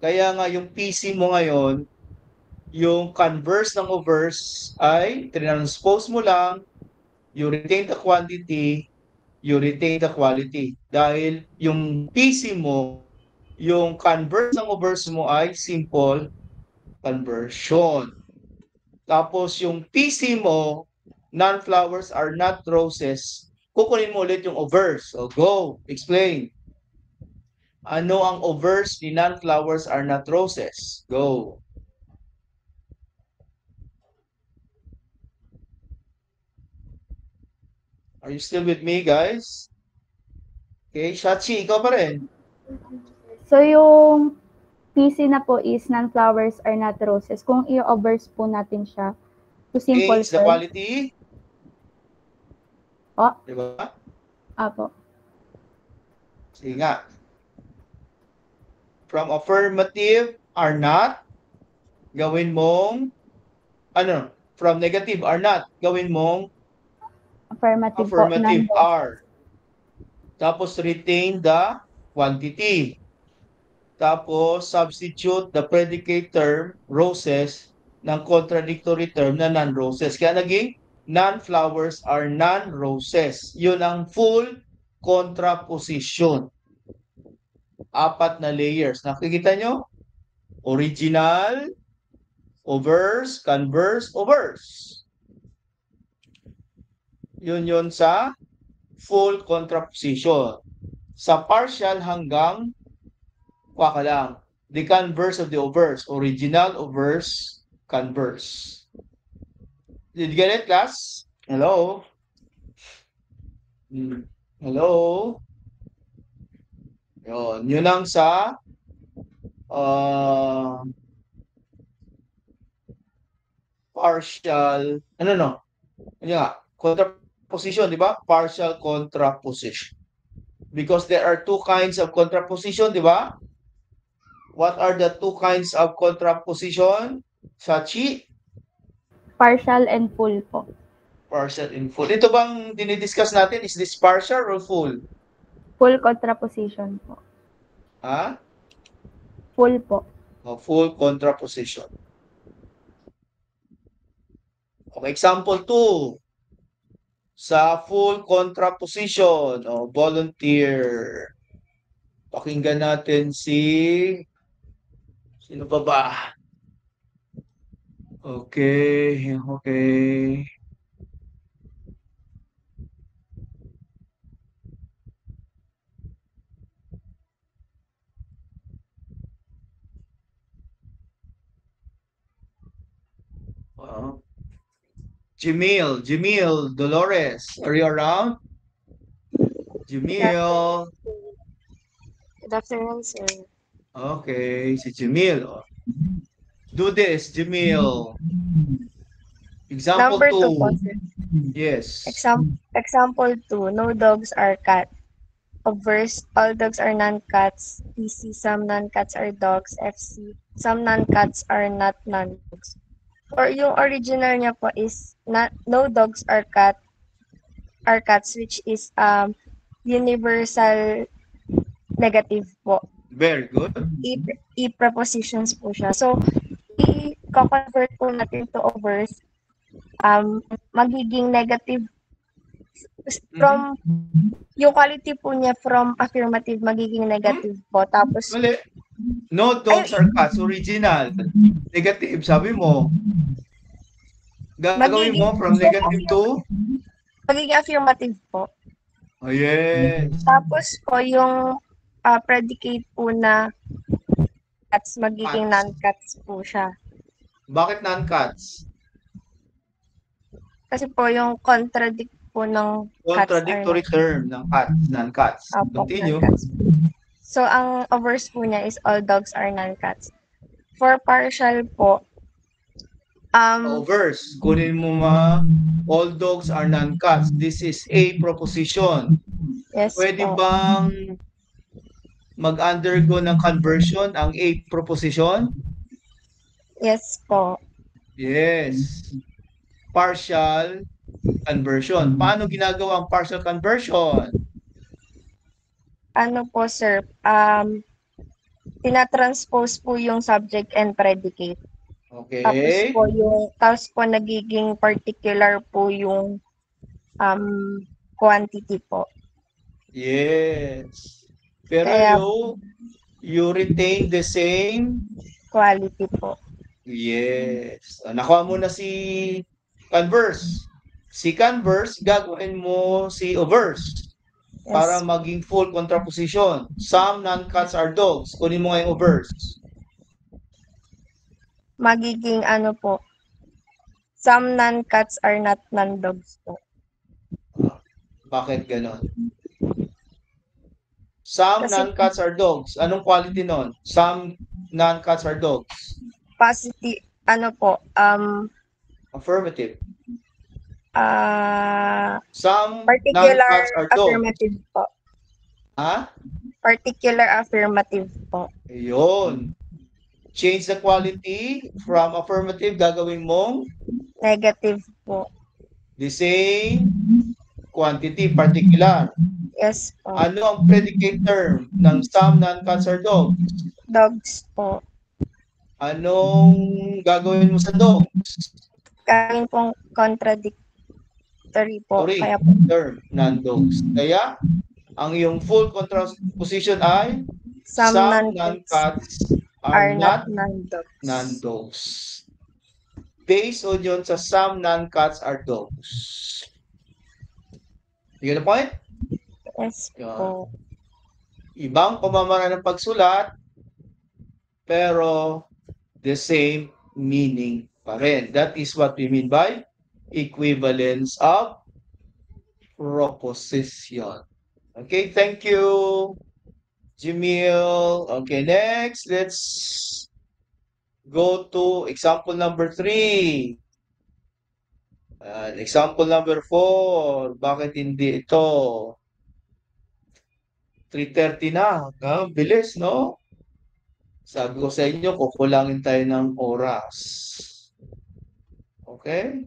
Kaya nga yung PC mo ngayon, yung converse ng obverse ay transpose mo lang, you retain the quantity, you retain the quality. Dahil yung PC mo, yung converse ng obverse mo ay simple conversion. Tapos yung PC mo, non-flowers are not roses, kukunin mo ulit yung obverse. So go, explain. Ano ang obverse ni non-flowers are not roses? Go. Are you still with me, guys? Okay, Shachi, ikaw pa rin. So, yung PC na po is non-flowers are not roses. Kung i-obverse po natin siya to simple Change the quality. O? Diba? Apo. Sige nga. From affirmative are not, gawin mong, from negative are not, gawin mong affirmative po, are. Tapos retain the quantity. Tapos substitute the predicate term, roses, ng contradictory term na non-roses. Kaya naging non-flowers are non-roses. Yun ang full contraposition. 4 na layers. Nakikita nyo? Original, Obverse, converse, obverse. Yun sa full contraposition. Sa partial hanggang ka lang. The converse of the obverse. Original, obverse, converse. Did you get it, class? Hello? Hello? Yun lang sa partial, ano nga, contraposition, di ba? Partial contraposition. Because there are two kinds of contraposition, di ba? What are the two kinds of contraposition? Sachi? Partial and full po. Partial and full. Ito bang dinidiscuss natin? Is this partial or full? Full contraposition po. Ha? Full po. Full contraposition. Okay, example 2. Sa full contraposition, volunteer. Pakinggan natin sino ba? Okay. Jamil, Dolores, are you around? Jamil. Good afternoon, sir. Okay, si Jamil. Do this, Jamil. Example Number 2. 2 po, sir. Yes. Example 2, no dogs are cat. Obverse, all dogs are non-cats. PC, some non-cats are dogs. FC, some non-cats are not non-dogs. Or yung original niya po is no dogs are cats, which is universal negative po. Very good. E prepositions po siya. So, i-convert po natin to obverse. Magiging negative from yung quality po niya from affirmative magiging negative po. Tapos mali. No dogs are cats, original. Negative, sabi mo. Gagawin mo from negative to? Magiging affirmative po. Oh, yes. Tapos po yung predicate po na cats, magiging non-cats po siya. Bakit non-cats? Kasi po yung contradict po ng contradictory term ng cats, non-cats. Continue. Non-cats. So, ang obverse po niya is all dogs are non-cats. For partial po, obverse, kunin mo all dogs are non-cats. This is a proposition. Yes, pwede bang mag-undergo ng conversion ang a proposition? Yes po. Yes. Partial conversion. Paano ginagawa ang partial conversion? Ano po, sir? Tinatranspose po yung subject and predicate. Okay. Tapos po nagiging particular po yung quantity po. Yes. Pero you retain the same quality po. Yes. Nakuha mo na si converse. Si converse, gagawin mo si obverse. Yes. Para maging full contraposition. Some non-cats are dogs. Kunin mo nga yung obverse. Magiging ano po, some non-cats are not non-dogs po. Bakit ganon? Some non-cats are dogs. Anong quality nun? Some non-cats are dogs. Positive, ano po, affirmative. Some particular affirmative po. Ha? Particular affirmative po. Ayun. Change the quality from affirmative, gagawin mong negative po. The same quantity, particular. Yes po. Ano ang predicate term ng some non-cats are dogs? Dogs po. Anong gagawin mo sa dogs? Gagawin pong contradictory po. Kaya po. Term, non-dogs. Kaya, ang iyong full contraposition ay some non-cats are not non-dogs. non-dogs. based on yun sa some non-cats are dogs. You get the point? Yes Yun. po. Ibang pamamaraan ng pagsulat, pero the same meaning pa rin. That is what we mean by equivalence of proposition. Okay, thank you, Jamil. Okay, next, let's go to example number 3. Example number 4. Bakit hindi ito? 3:30 na. Bilis, no? Sabi ko sa inyo, kukulangin tayo ng oras. Okay?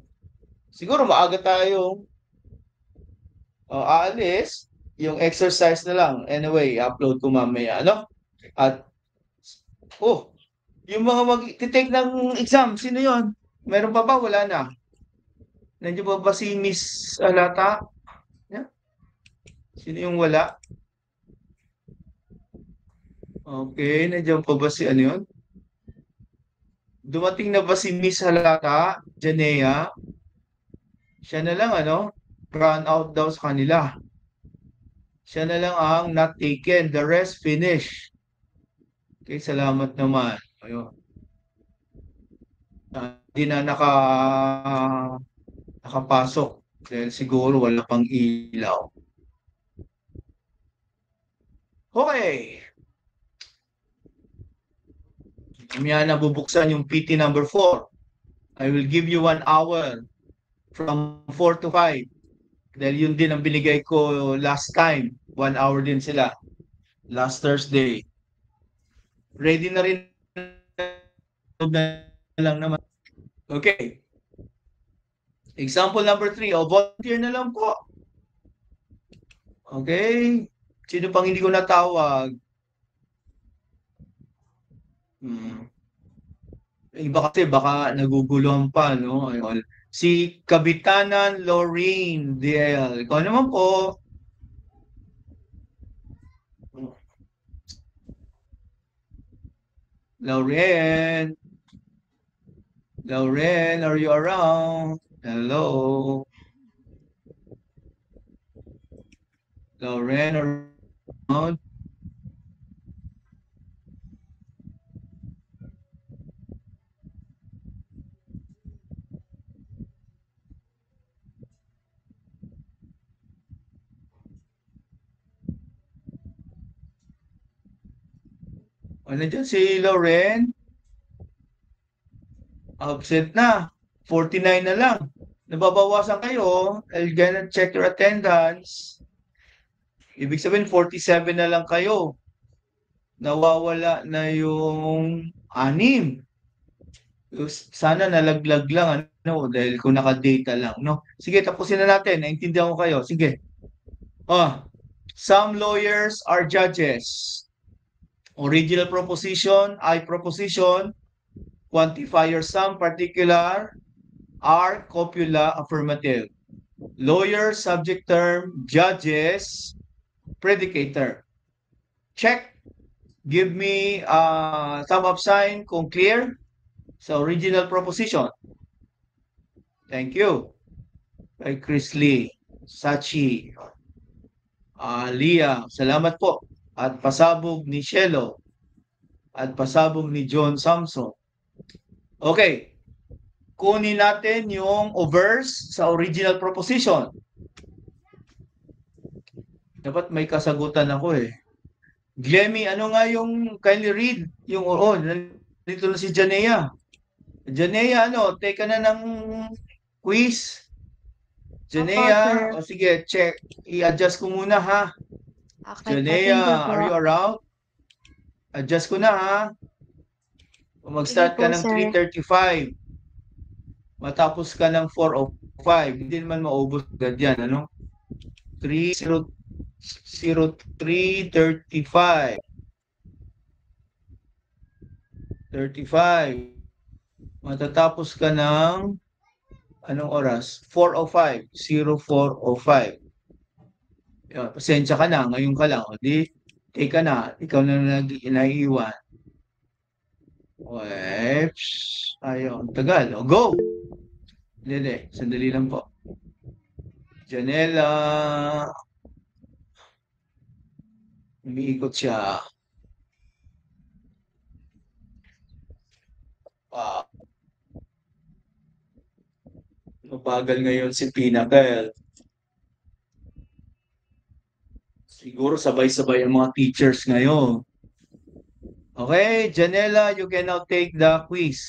Siguro maaga tayo aalis. Yung exercise na lang. Anyway, upload ko mamaya. Ano? At, yung mga mag-take ng exam, sino yon? Meron pa ba? Wala na. Nandiyan ba si Miss Alata? Yeah? Sino yung wala? Okay, nandiyan pa ba si ano yun? Dumating na ba si Miss Halata, Janea? Siya na lang run out daw sa kanila. Siya na lang ang not taken. The rest finish. Okay, salamat naman. Ayun. Hindi na nakapasok. Dahil siguro wala pang ilaw. Okay. Mamaya na bubuksan yung PT number 4. I will give you 1 hour from 4 to 5. Dahil yun din ang binigay ko last time. 1 hour din sila. Last Thursday. Ready na rin na lang naman. Okay. Example number 3. Volunteer na lang po. Okay. Sino pang hindi ko natawag? Iba kasi baka naguguluhan pa, no? Si Kabitanan Lorraine DL. Ikaw naman po. Lorraine. Lorraine, are you around? Hello. Lorraine, are you around? Ano dyan si Lorraine? Absent na. 49 na lang. Nababawasan kayo. I'm gonna check your attendance. Ibig sabihin, 47 na lang kayo. Nawawala na yung 6. Sana nalaglag lang, dahil kung naka-data lang, no? Sige, tapusin na natin. Naintindihan ko kayo. Sige. Some lawyers are judges. Original proposition, I proposition, quantifier some particular, are copula affirmative. Lawyer, subject term, judges, predicator. Check. Give me thumb up sign kung clear sa original proposition. Thank you. Kay Chris Lee, Sachi, Leah, salamat po. At pasabog ni Shelo. At pasabog ni John Samson. Okay. Kunin natin yung verse sa original proposition. Dapat may kasagutan ako eh. Glemmy, ano nga yung kindly read? Yung dito na si Janea. Janea, take ka na ng quiz. Janea, sige, check. I-adjust ko muna ha. Okay, Janea, are you around? Adjust ko na ha. Mag-start ka ng 3:35. Matapos ka ng 4:05. Hindi naman maubos agad yan, 3:35. 35. Matatapos ka ng anong oras? 4:05. 04:05. Pasensya ka na, ngayon ka lang. Di, take ka na. Ikaw na naiiwan. Weps. Ayun, tagal. O, go! Hindi. Sandali lang po. Janela. Umiikot siya. Mabagal ngayon si Pinnacle. Siguro sabay-sabay ang mga teachers ngayon. Okay, Janela, you can now take the quiz.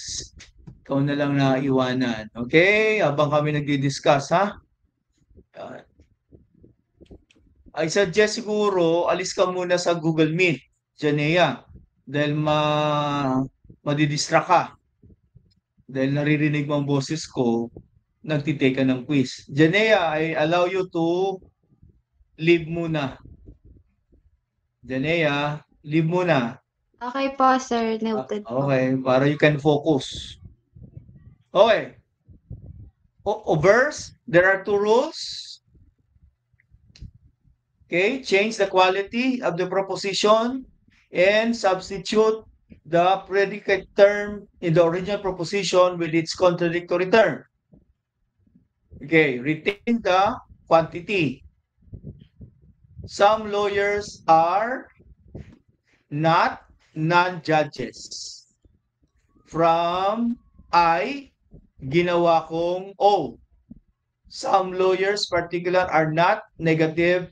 Ikaw na lang naiwanan. Okay, habang kami nagdi-discuss, ha? I suggest siguro, alis ka muna sa Google Meet, Janea, dahil madidistract ka. Dahil naririnig mo ang boses ko, nagtitake ka ng quiz. Janea, I allow you to leave muna. Janea, leave muna. Okay po, sir. Noted po. Okay, para you can focus. Okay. Verse, there are two rules. Okay, change the quality of the proposition and substitute the predicate term in the original proposition with its contradictory term. Okay, retain the quantity. Some lawyers are not non-judges. From I, ginawa kong O. Some lawyers, particular, are not negative,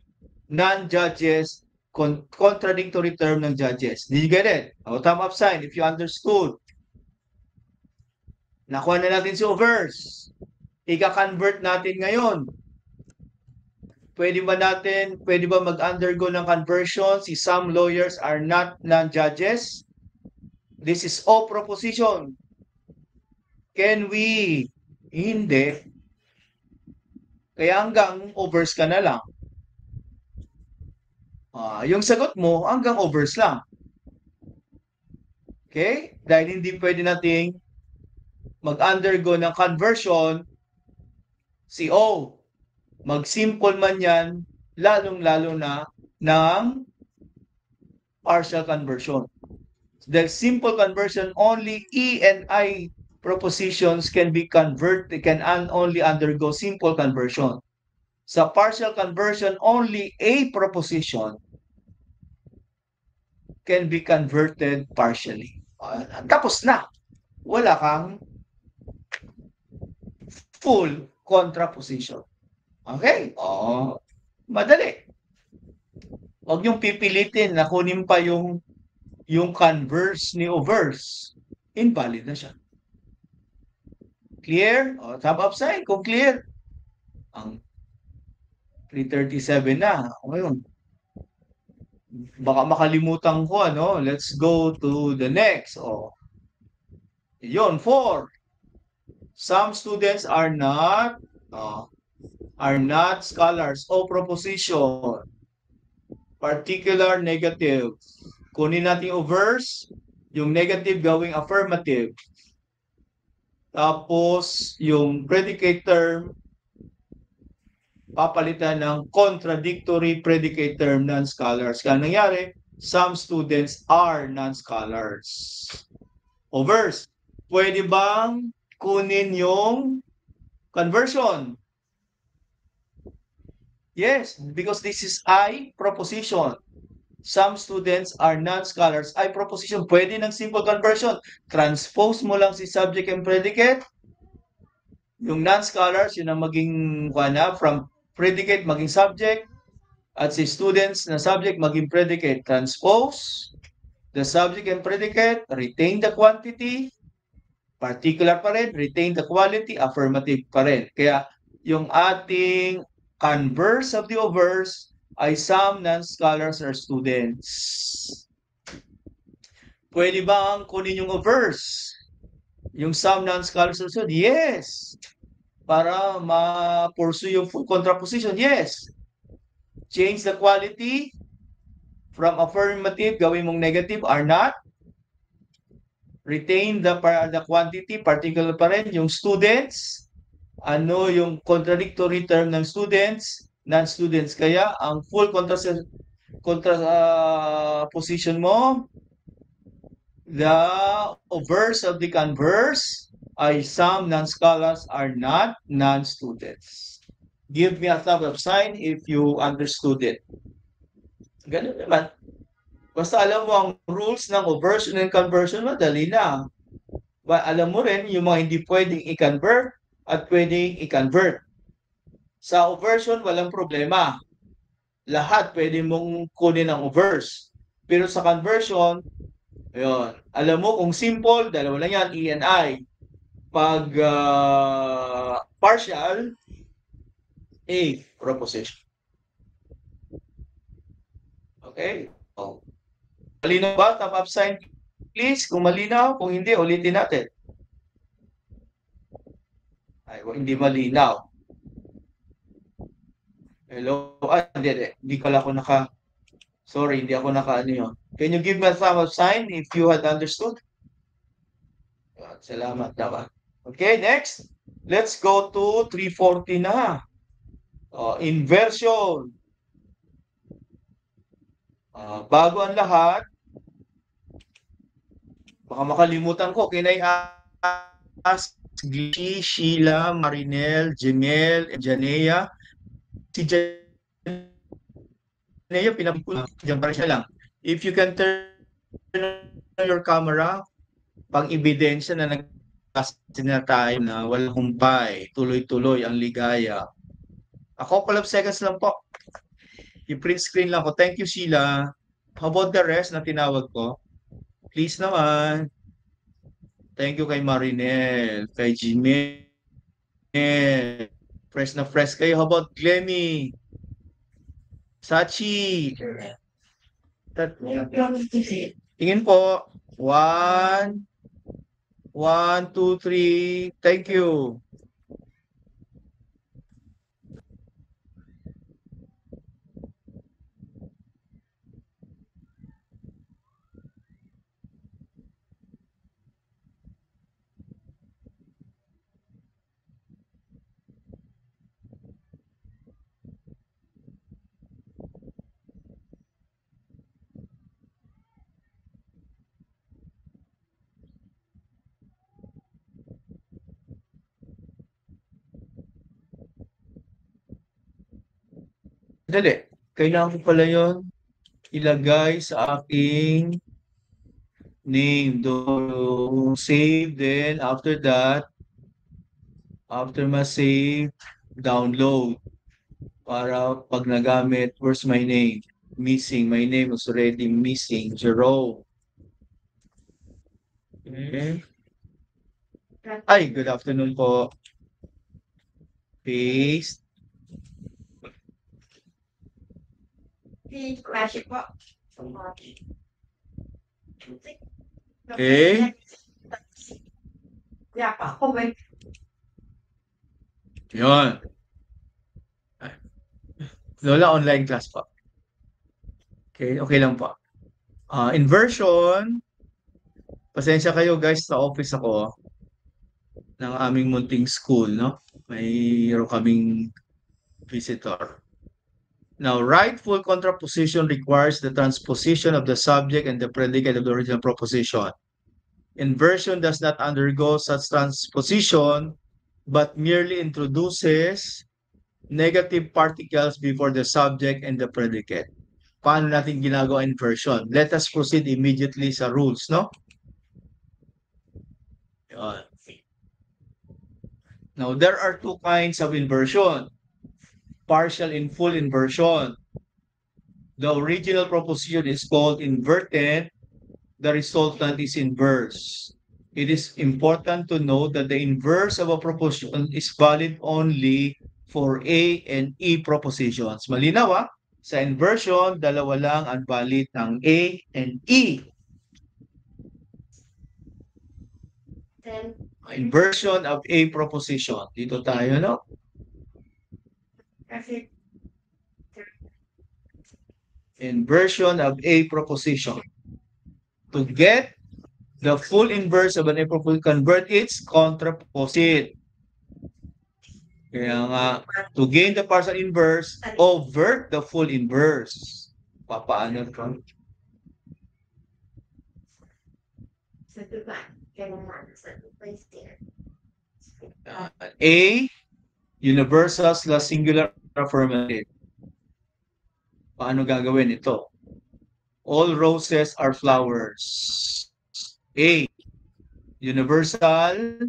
non-judges, contradictory term ng judges. Did you get it? O, thumb up sign if you understood. Nakuha na natin si verse. Ika-convert natin ngayon. Pwede ba mag-undergo ng conversion? Si some lawyers are not non-judges. This is O proposition. Can we? Hindi. Kaya hanggang overs ka na lang. Yung sagot mo, hanggang overs lang. Okay? Dahil hindi pwede nating mag-undergo ng conversion si O. Mag-simple man yan, lalong-lalo na ng partial conversion. The simple conversion, only E and I propositions can be converted, can only undergo simple conversion. Sa partial conversion, only a proposition can be converted partially. Tapos na. Wala kang full contraposition. Okay? Madali. Huwag niyong pipilitin na kunin pa yung converse ni verse. Invalid na siya. Clear? Thumb up sign kung clear. Ang 3:37 na. Ngayon. Baka makalimutan ko, ano? Let's go to the next. Yun, 4. Some students are not scholars. O proposition. Particular, negative. Kunin natin yung verse, yung negative gawing affirmative. Tapos, yung predicate term, papalitan ng contradictory predicate term, non-scholars. Kaya nangyari, some students are non-scholars. O verse, pwede bang kunin yung conversion? Yes, because this is I proposition. Some students are non-scholars. I proposition, pwede ng simple conversion. Transpose mo lang si subject and predicate. Yung non-scholars, yun ang maging from predicate maging subject. At si students na subject maging predicate. Transpose the subject and predicate. Retain the quantity. Particular pa rin. Retain the quality. Affirmative pa rin. Kaya yung ating converse of the verse ay some non-scholars or students. Pwede bang kunin yung verse? Yung some non-scholars or students? Yes. Para ma-pursue yung full contraposition? Yes. Change the quality from affirmative, gawin mong negative, are not. Retain the quantity, particular pa rin. Yung students, ano yung contradictory term ng students, non-students. Kaya ang full contraposition mo The obverse of the converse ay some non-scholars are not non-students. Give me a thumbs up sign if you understood it. Ganun naman. Basta alam mo ang rules ng obversion and conversion, madali na. Alam mo rin yung mga hindi pwedeng i-convert at pwedeng i-convert. Sa obversion, walang problema. Lahat pwede mong kunin ang obverse. Pero sa conversion, ayun, alam mo kung simple, dalawa lang yan, E and I. Pag partial, A, proposition. Okay? Oh. Malinaw ba? Thumb up sign, please. Kung malinaw, kung hindi, ulitin natin. Ay, hindi malinaw. Hello? Hindi pala ako sorry, hindi ako ano yun. Can you give me a thumb up sign if you had understood? Salamat naman. Okay, next. Let's go to 340 na. Inversion. Bago ang lahat, baka makalimutan ko. Can I ask Sheila, Marinel, Jemel, Janea? Si Janea, pinapikulang. Diyan pa rin siya lang. If you can turn your camera, pang-ebidensya na nagkasi na tayo na walang humpay, tuloy-tuloy ang ligaya. Ako, 12 seconds lang po. I-print screen lang ko. Thank you, Sheila. How about the rest na tinawag ko? Please naman. Thank you kay Marinel, kay Jimmy. Fresh na fresh kayo. How about Glemmy? Sachi? Tingin po. 1, 2, 3. Thank you. Dali. Kailangan ko pala yun ilagay sa aking name. Do save, then after that, after ma-save, download. Para pag nagamit, where's my name? Missing. My name is already missing. Jerome. Okay. Ay, good afternoon po. Paste. Okay. Yun. Lola, online class po. Okay, okay lang po. Inversion. Pasensya kayo guys, sa office ako ng aming munting school, no? Mayroon kaming visitor. Now, rightful contraposition requires the transposition of the subject and the predicate of the original proposition. Inversion does not undergo such transposition, but merely introduces negative particles before the subject and the predicate. Paano natin ginagawa inversion? Let us proceed immediately sa rules, no? Now, there are two kinds of inversion. Partial and full inversion. The original proposition is called inverted. The resultant is inverse. It is important to note that the inverse of a proposition is valid only for A and E propositions. Malinaw ah? Sa inversion, dalawa lang ang valid ng A and E. Inversion of A proposition. Dito tayo, no? Inversion of A proposition. To get the full inverse of an A proposition, convert its contraposite. Kaya nga, to gain the partial inverse, overt the full inverse. Papaano ito? A, universal slash singular affirmative. Paano gagawin ito? All roses are flowers. A, universal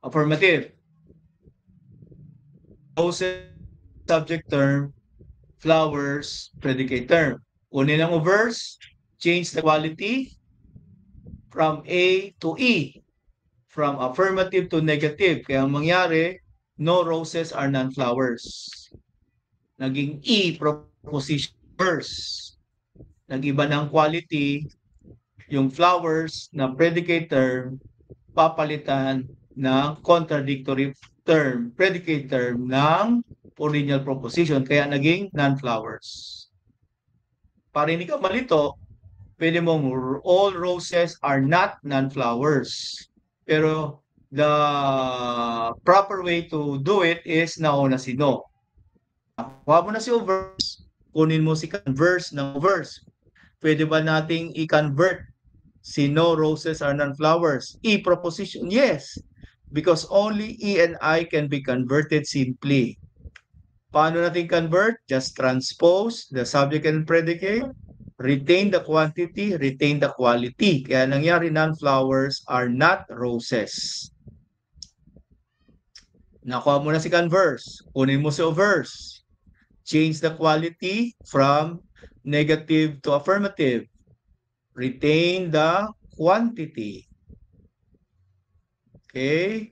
affirmative. Roses, subject term, flowers, predicate term. Kunin ang verse, change the quality from A to E, from affirmative to negative. Kaya ang mangyari, no roses are non-flowers. Naging E, proposition verse. Nag-iba ng quality, yung flowers na predicate term, papalitan ng contradictory term, predicate term ng original proposition. Kaya naging non-flowers. Para hindi ka malito, pwede mong all roses are not non-flowers. Pero the proper way to do it is nauna si no. Kuha mo na si verse, kunin mo si converse ng verse. Pwede ba nating i-convert si no roses are non-flowers? E proposition, yes. Because only E and I can be converted simply. Paano natin convert? Just transpose the subject and predicate, retain the quantity, retain the quality. Kaya nangyari, non-flowers are not roses. Nakuha mo na si converse. Kunin mo si verse. Change the quality from negative to affirmative. Retain the quantity. Okay?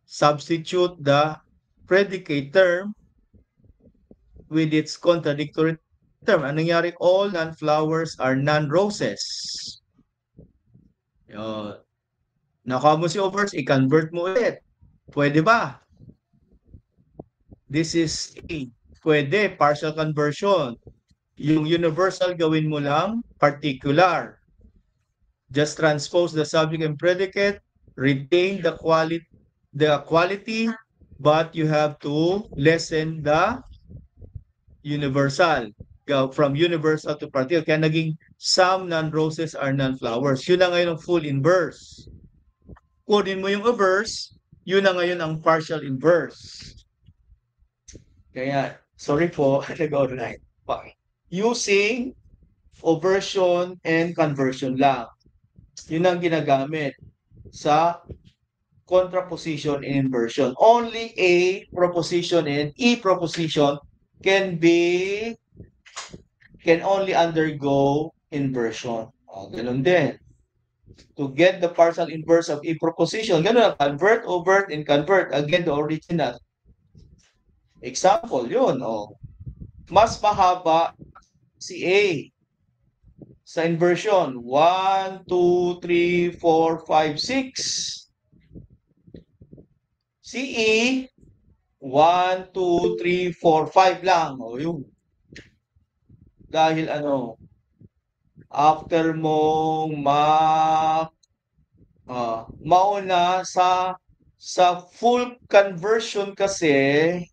Substitute the predicate term with its contradictory term. Anong nangyari? All non-flowers are non-roses. Nakuha mo si verse, i-convert mo ulit. Pwede ba? This is A. Pwede, partial conversion. Yung universal gawin mo lang, particular. Just transpose the subject and predicate, retain the quality, but you have to lessen the universal. Go from universal to particular. Kaya naging some non-roses are non-flowers. Yun na ngayon ang full inverse. Kunin mo yung inverse, yun na ngayon ang partial inverse. Kaya, sorry po, nag-online. Using oversion and conversion lang. Yun ang ginagamit sa contraposition and inversion. Only A proposition and E proposition can only undergo inversion. Ganun din. To get the partial inverse of E proposition, ganun, convert, overt, and convert. Again, the original. Example, yun. Mas mahaba si A sa inversion. 1, 2, 3, 4, 5, 6. Si E, 1, 2, 3, 4, 5 lang. Yun. Dahil after mong mauna sa full conversion kasi,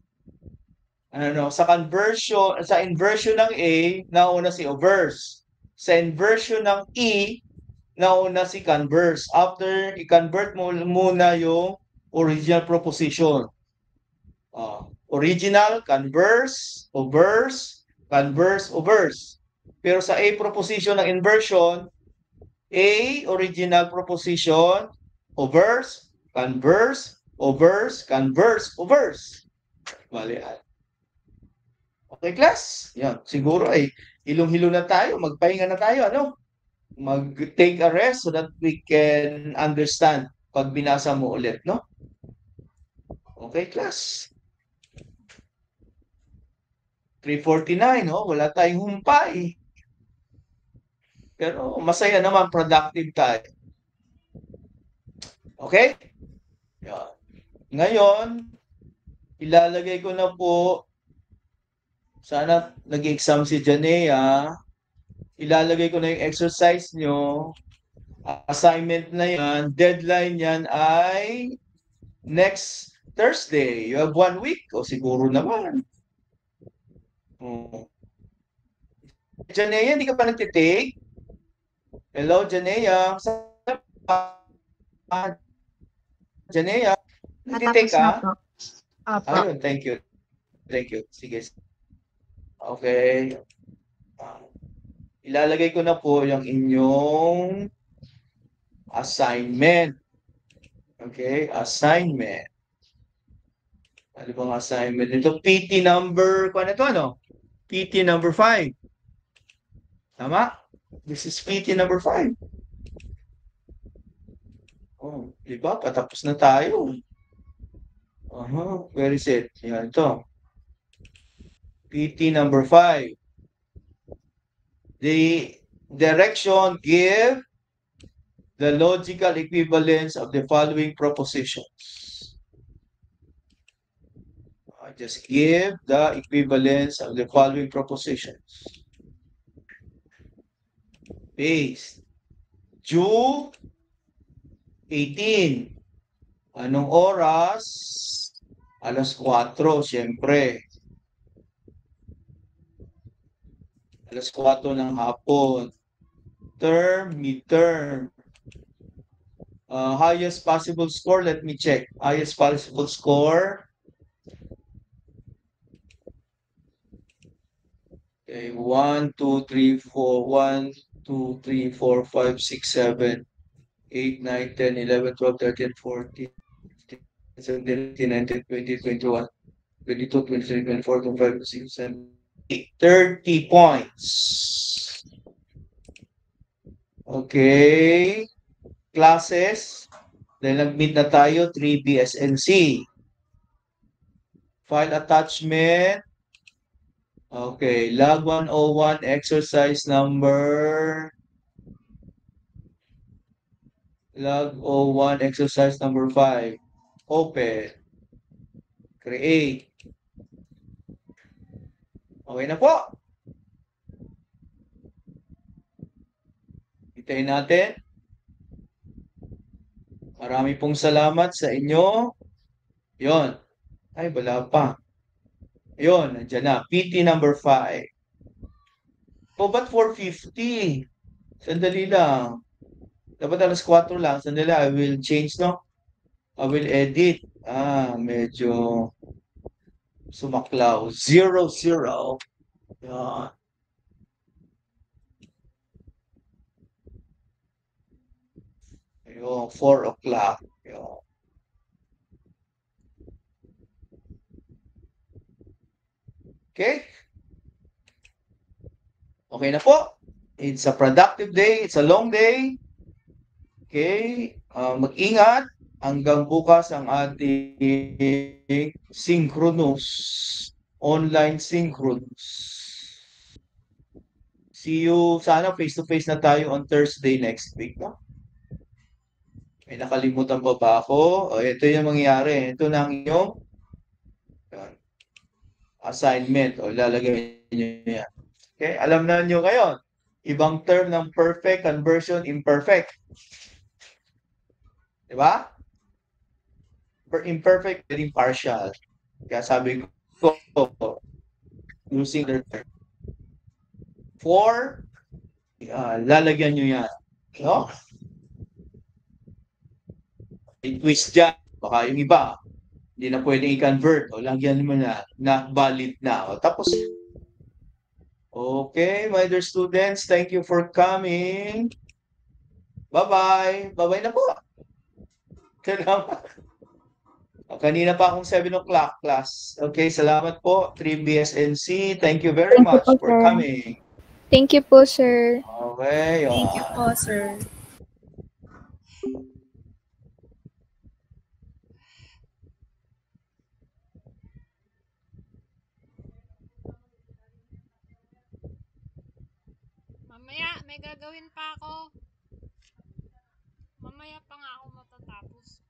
sa inversion ng A, nauna si obverse. Sa inversion ng E, nauna si converse. After i-convert mo muna yung original proposition. Original, converse, obverse, converse, obverse. Pero sa A proposition ng inversion, A, original proposition, obverse, converse, obverse, converse, obverse. Bali. Okay, class? Yan. Siguro ay hilong-hilo na tayo. Magpahinga na tayo. Mag-take a rest so that we can understand pag binasa mo ulit, no? Okay, class. 3:49, wala tayong humpay. Pero masaya naman, productive tayo. Okay? Yan. Ngayon, ilalagay ko na po, sana nag-exam si Janea, ilalagay ko na yung exercise nyo, assignment na yan, deadline yan ay next Thursday. You have 1 week, siguro naman. Janea, hindi ka pa nagtitake? Hello, Janea. Janea, nagtitake Natapos na ka? po. Opo. Ayun, thank you. Thank you. Sige. Okay. Ilalagay ko na po yung inyong assignment. Okay, assignment. Ano bang assignment nito? PT number, kung ano ito, ano? PT number 5. Tama? This is PT number 5. Oh, di ba? Patapos na tayo. Where is it? Yan ito. PT number 5. The direction give the logical equivalence of the following propositions. Just give the equivalence of the following propositions. Based. Due 18. Anong oras? Alas 4, siyempre. Alas 4 ng hapon. Term, midterm. Highest possible score, let me check. Highest possible score. Okay, 1, 2, 3, 4, 1, 2, 3, 4, 5, 6, 7, 8, 9, 10, 11, 12, 13, 14, 15, 17, 18, 19, 20, 21, 22, 23, 24, 25, 26, 27, 30 points. Okay. Classes. Dahil nag-meet na tayo, 3 BSNC. File attachment. Okay, log 101 exercise number. Log 01 exercise number 5. Open. Create. Okay na po. Hintayin natin. Marami pong salamat sa inyo. Yon. Ay, wala pa. Yon, nandiyan na. PT number 5. Po, ba't 450? Sandali lang. Dapat alas 4 lang. Sandali, I will change, no? I will edit. Medyo sumaklaw. 0, 0. Yan. Ayun, 4 o'clock. Ayun. Okay? Okay na po. It's a productive day. It's a long day. Okay? Mag-ingat. Hanggang bukas ang ating synchronous. Online synchronous. See you. Sana face-to-face na tayo on Thursday next week. No? May nakalimutan pa ba ako? Ito yung mangyayari. Ito na ang inyong assignment. Lalagay nyo yan. Okay? Alam na nyo ngayon. Ibang term ng perfect, conversion, imperfect. Diba? Imperfect, pwedeng partial. Kaya sabi ko, using the term. For, lalagyan nyo yan. No? Twist dyan. Baka yung iba, hindi na pwedeng i-convert. Lagyan mo na, not valid na. Tapos, okay, my dear students, thank you for coming. Bye-bye. Bye-bye na po. Salamat. Kanina pa akong 7 o'clock class. Okay, salamat po. 3 BSNC. Thank you very much for coming. Thank you po, sir. Okay. Thank you po, sir. Mamaya, may gagawin pa ako. Mamaya pa nga ako matatapos.